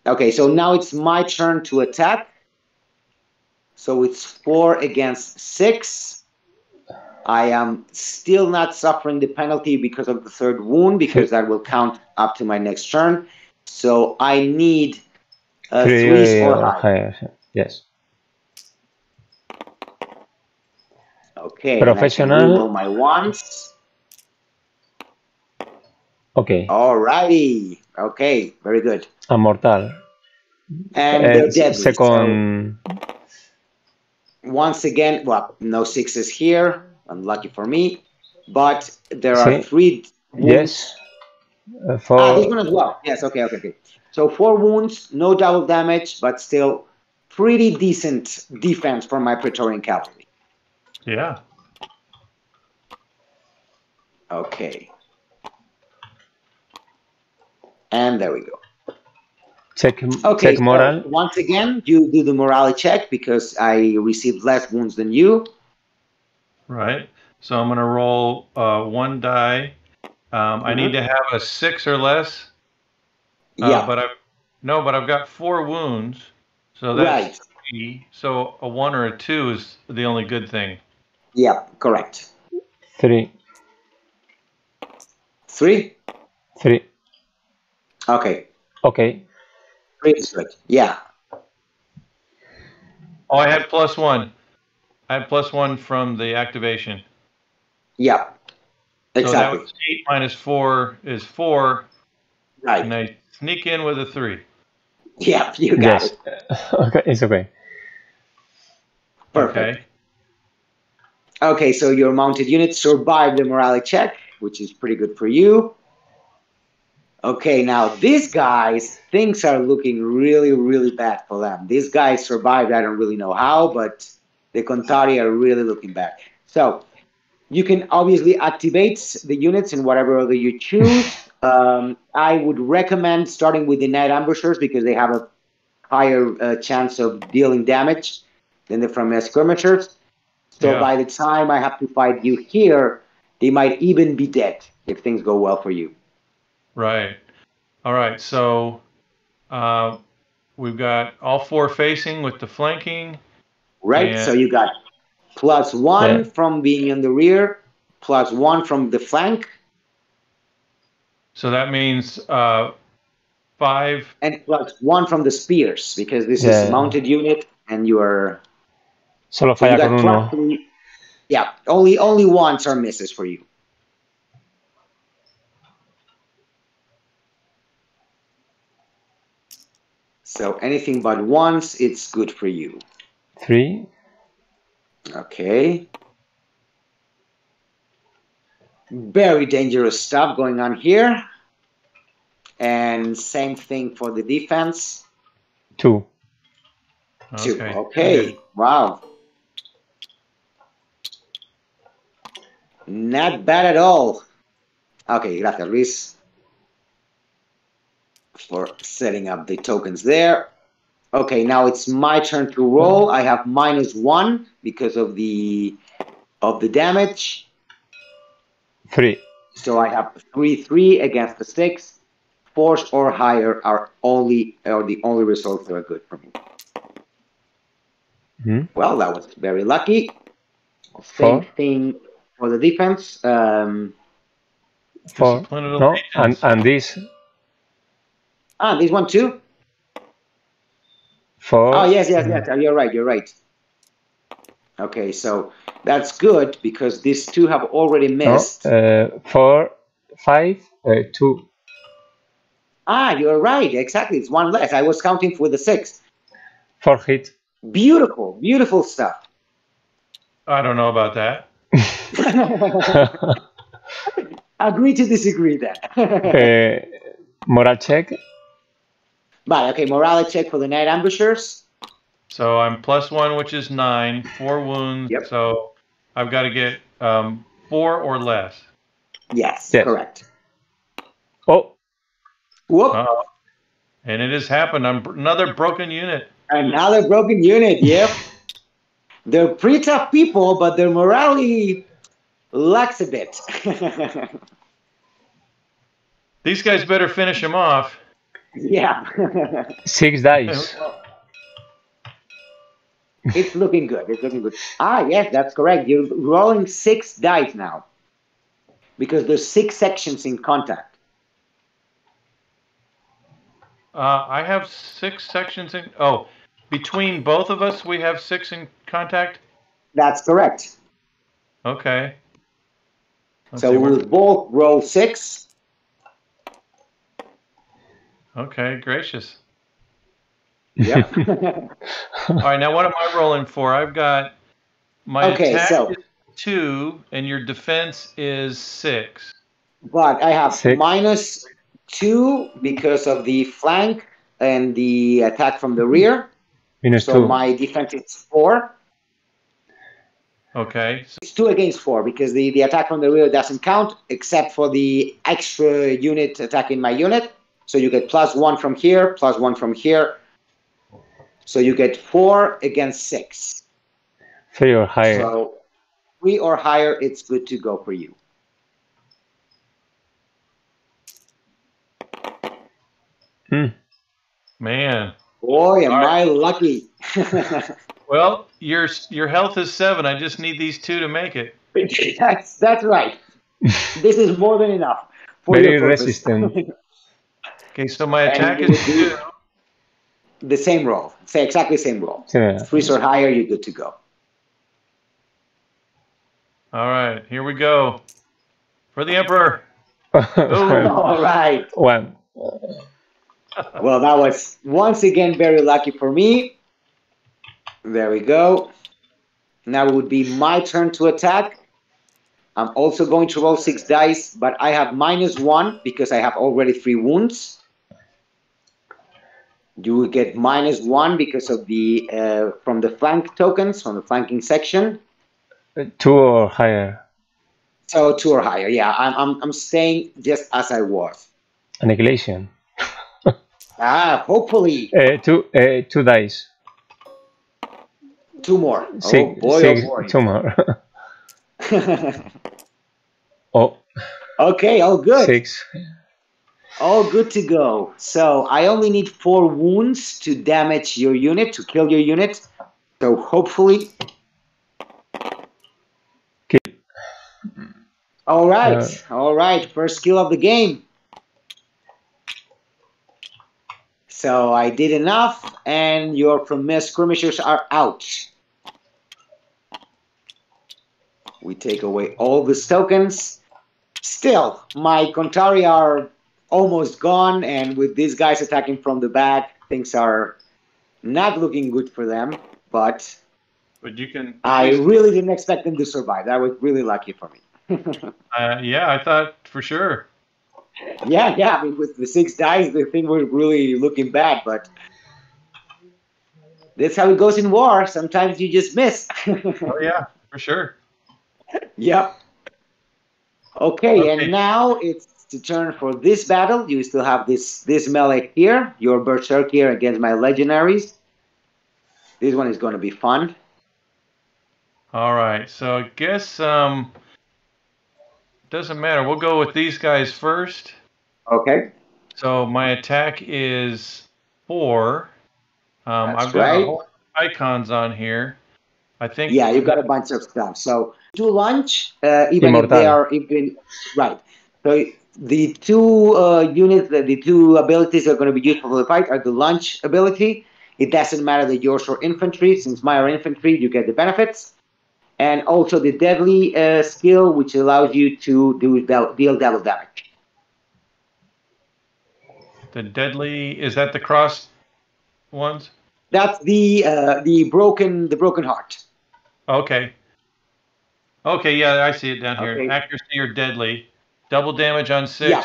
Okay, so now it's my turn to attack. So it's 4 against 6. I am still not suffering the penalty because of the 3rd wound, because that will count up to my next turn. So I need 3s or higher. Yes. Okay. Professional. Roll my ones. Okay. Alrighty. Okay. Very good. A mortal. And they're deadly. Second. So once again, well, no 6s here. Unlucky for me. But there are 3 wounds. Yes. 4. This one as well. Yes. Okay. So 4 wounds, no double damage, but still pretty decent defense for my Praetorian cavalry. Yeah. Okay. And there we go. Check So moral. once again, you do the morale check because I received less wounds than you. Right. So I'm going to roll 1 die. I need to have a 6 or less. Yeah. But I've got 4 wounds. So that's 3. So a 1 or a 2 is the only good thing. Yeah, correct. 3. 3? 3. Okay. 3 is good. Yeah. Oh, I had +1. I had +1 from the activation. Yeah. Exactly. So that was 8 minus 4 is 4. Right. And I sneak in with a 3. Yeah, you got it. Okay, it's okay. Perfect. Okay, so your mounted unit survived the morale check, which is pretty good for you. Okay, now these guys, things are looking really, really bad for them. These guys survived, I don't really know how, but the Contari are really looking bad. So you can obviously activate the units in whatever order you choose. I would recommend starting with the Night Ambushers because they have a higher chance of dealing damage than the from skirmishers. So by the time I have to fight you here, they might even be dead if things go well for you. Right. All right. So we've got all 4 facing with the flanking. Right. So you got +1 from being in the rear, +1 from the flank. So that means 5. And +1 from the spears, because this is a mounted unit and you are... Solo falla con uno. +3. Yeah, only ones are misses for you. So anything but ones, it's good for you. 3. Okay. Very dangerous stuff going on here. And same thing for the defense. 2. 2. Okay. Wow. Not bad at all. Okay, gracias, Luis, for setting up the tokens there. Okay, now it's my turn to roll. I have -1 because of the damage. 3. So I have 3/3 against the 6. 4s or higher are the only results that are good for me. Well, that was very lucky. Same thing for the defense. 4. No, and this. This one too. 4. Oh yes. You're right. Okay, so that's good because these 2 have already missed. 4, 5, 2. You're right. Exactly. It's 1 less. I was counting for the 6. 4 hit. Beautiful stuff. I don't know about that. Agree to disagree then. Moral check. But okay, morale check for the night ambushers. So I'm +1, which is 9, 4 wounds. Yep. So I've got to get 4 or less. Yes, Yes. correct. Oh, Whoop. Uh-oh. And it has happened. I'm another broken unit. Another broken unit, yep. They're pretty tough people, but their morality lacks a bit. These guys better finish him off. Yeah. 6 dice. It's looking good. It's looking good. Ah, yes, that's correct. You're rolling 6 dice now. Because there's 6 sections in contact. I have 6 sections in. Oh, between both of us, we have 6 in contact? That's correct. Okay. So we'll both roll 6. Okay, gracious. Yep. All right, now what am I rolling for? I've got my attack is 2 and your defense is 6. But I have 6. -2 because of the flank and the attack from the rear. -2. So my defense is 4. Okay. It's 2 against 4 because the attack from the rear doesn't count except for the extra unit attacking my unit. So you get +1 from here, +1 from here. So you get 4 against 6. 3 or higher. So 3 or higher, it's good to go for you. Man. Boy, am I lucky. Well, your health is 7. I just need these 2 to make it. That's right. This is more than enough for Very your purpose. resistant. Okay, so my attack is 2. The same roll. Say exactly the same roll. Yeah. 3 or higher, you're good to go. All right, here we go. For the Emperor. All right. 1. Well, that was once again very lucky for me. There we go. Now it would be my turn to attack. I'm also going to roll 6 dice, but I have -1 because I have already 3 wounds. You will get -1 because of the from the flank tokens, from the flanking section. 2 or higher. So 2 or higher. Yeah, I'm staying just as I was. Annihilation. Hopefully 2 dice. 2 more. 6, oh boy, 6 oh boy. 2 more. Oh. Okay, all good. 6. All good to go. So I only need 4 wounds to damage your unit, to kill your unit. So hopefully. Kill. All right. All right. First kill of the game. So I did enough, and your skirmishers are out. We take away all the tokens. Still, my Kontari are almost gone, and with these guys attacking from the back, things are not looking good for them. But you can. I really didn't expect them to survive. That was really lucky for me. Yeah, I thought for sure. Yeah. I mean, with the 6 dice, the thing was really looking bad, but that's how it goes in war. Sometimes you just miss. Oh yeah, for sure. Yep. Okay, and now it's the turn for this battle. You still have this melee here, your berserker against my legendaries. This one is going to be fun. All right, so I guess doesn't matter. We'll go with these guys first. Okay. So my attack is 4. I've got right. a whole icons on here. I think. Yeah, you've got a bunch of stuff. So do launch, even if they are right. So the 2 units, the 2 abilities that are going to be useful for the fight are the launch ability. It doesn't matter that yours are infantry. Since mine are infantry, you get the benefits. And also the deadly skill, which allows you to deal double damage. The deadly, is that the cross ones? That's the broken heart. Okay. Okay, yeah, I see it down here. Okay. Accuracy or deadly. Double damage on 6. Yeah.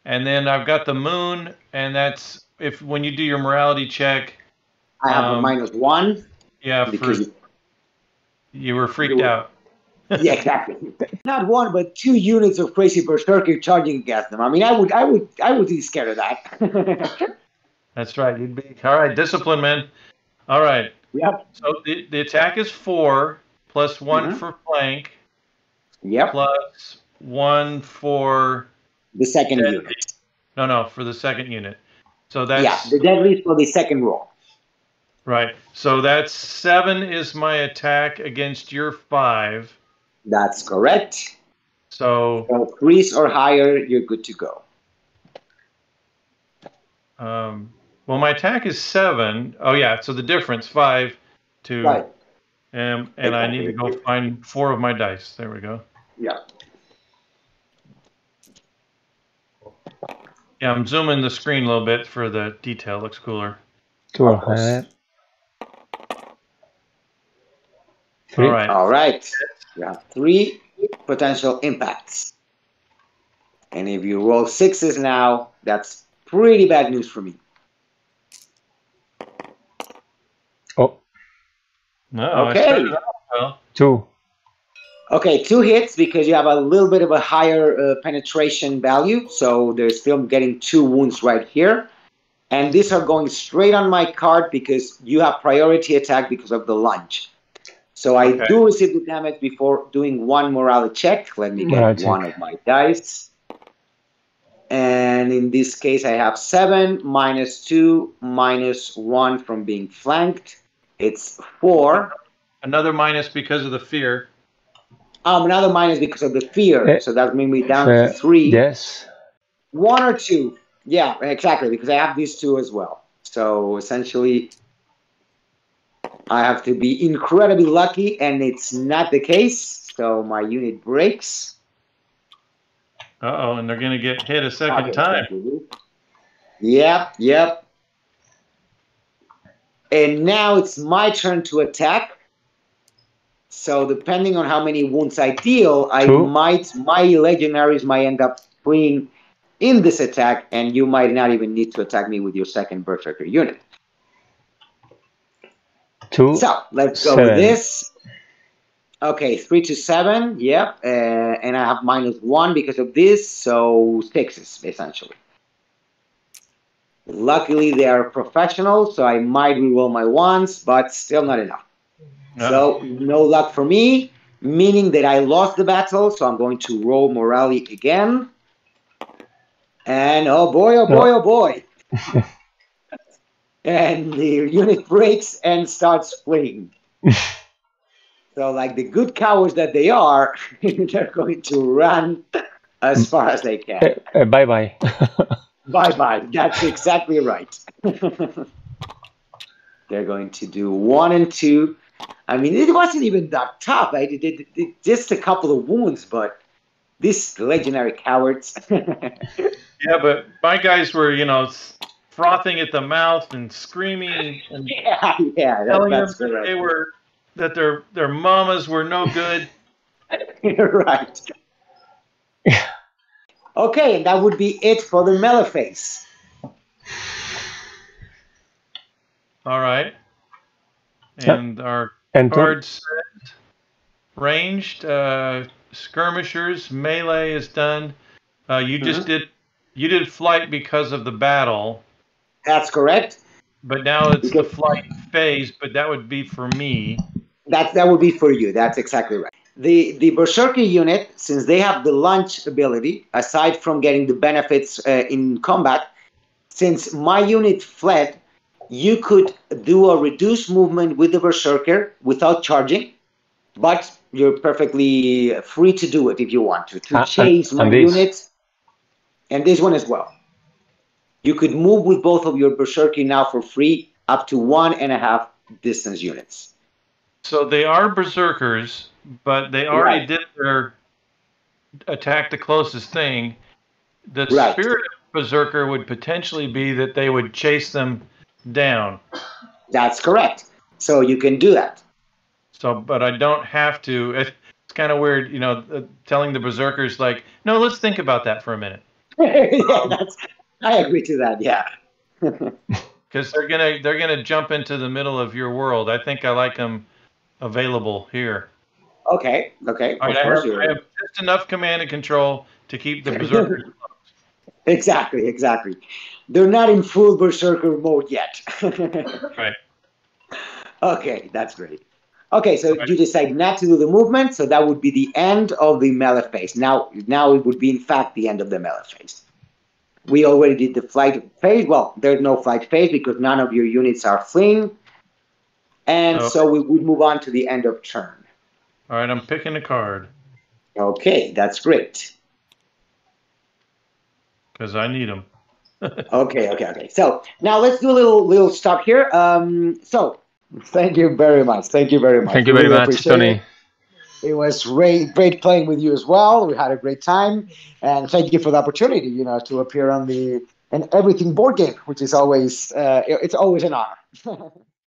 And then I've got the moon, and that's if when you do your morality check. I have a -1. Yeah, because you were freaked out. Yeah, exactly. Not one, but 2 units of crazy berserker charging against them. I mean, I would be scared of that. That's right. You'd be all right. Discipline, man. All right. Yep. So the attack is 4 plus 1 for flank. Yep. Plus 1 for the second deadly. unit. No, for the second unit. So that's the deadly is for the second roll. Right. So that's 7 is my attack against your 5. That's correct. So 3s or higher, you're good to go. Well, my attack is 7. Oh yeah. So the difference 5 to Right. And Exactly. I need to go find 4 of my dice. There we go. Yeah. Yeah, I'm zooming the screen a little bit for the detail. Looks cooler. Go Of course. ahead. 3. All right. All right. Yeah. 3 potential impacts. And if you roll 6s now, that's pretty bad news for me. Oh, No. Okay. I started out well. 2. Okay, 2 hits because you have a little bit of a higher penetration value. So they're still getting 2 wounds right here. And these are going straight on my card because you have priority attack because of the lunge. So I do receive the damage before doing 1 morale check. Let me get one of my dice. And in this case, I have 7 -2 -1 from being flanked. It's 4. Another minus because of the fear. Another minus because of the fear. So that made me down to 3. Yes. 1 or 2. Yeah, exactly, because I have these 2 as well. So essentially, I have to be incredibly lucky, and it's not the case. So my unit breaks. Uh-oh, and they're going to get hit a second time. Yep. And now it's my turn to attack. So depending on how many wounds I deal, my legionaries might end up fleeing in this attack, and you might not even need to attack me with your second berserker unit. 2. So let's go with this. Okay, 3 to 7. Yep, and I have -1 because of this, so 6s essentially. Luckily, they are professionals, so I might reroll my 1s, but still not enough. No. So no luck for me, meaning that I lost the battle. So I'm going to roll morale again. And oh boy. And the unit breaks and starts fleeing. So like the good cowards that they are, they're going to run as far as they can. Bye-bye. Bye-bye. That's exactly right. They're going to do 1 and 2. I mean, it wasn't even that tough. I did just a couple of wounds, but these legionary cowards. Yeah, but my guys were, frothing at the mouth and screaming and telling them that they were their mamas were no good. You're right. Okay, and that would be it for the melee phase. All right. And our card set, ranged, skirmishers, melee is done. You did flight because of the battle. That's correct. But now it's the flight phase, but that would be for me. That would be for you. That's exactly right. The Berserker unit, since they have the lunge ability, aside from getting the benefits in combat, since my unit fled, you could do a reduced movement with the Berserker without charging, but you're perfectly free to do it if you want to chase my units. And this one as well. You could move with both of your Berserker now for free, up to 1.5 distance units. So they are Berserkers, but they already did their attack the closest thing. The spirit of Berserker would potentially be that they would chase them down. That's correct. So you can do that. So, but I don't have to. it's kind of weird, telling the berserkers like, no, let's think about that for a minute. Yeah, I agree to that. Yeah. Because they're gonna jump into the middle of your world. I think I like them available here. Okay. All right, I have just enough command and control to keep the berserkers close. Exactly. They're not in full berserker mode yet. Right. Okay, that's great. Okay, so you decide not to do the movement, so that would be the end of the melee phase. Now it would be in fact the end of the melee phase. We already did the flight phase. Well, there's no flight phase because none of your units are fleeing. And so we would move on to the end of turn. All right, I'm picking a card. Okay, that's great. Because I need them. Okay. So now let's do a little stop here. So thank you very much. Thank you very much, Tony. It was great playing with you as well. We had a great time, and thank you for the opportunity, to appear on the Everything board game, which is always it's always an honor.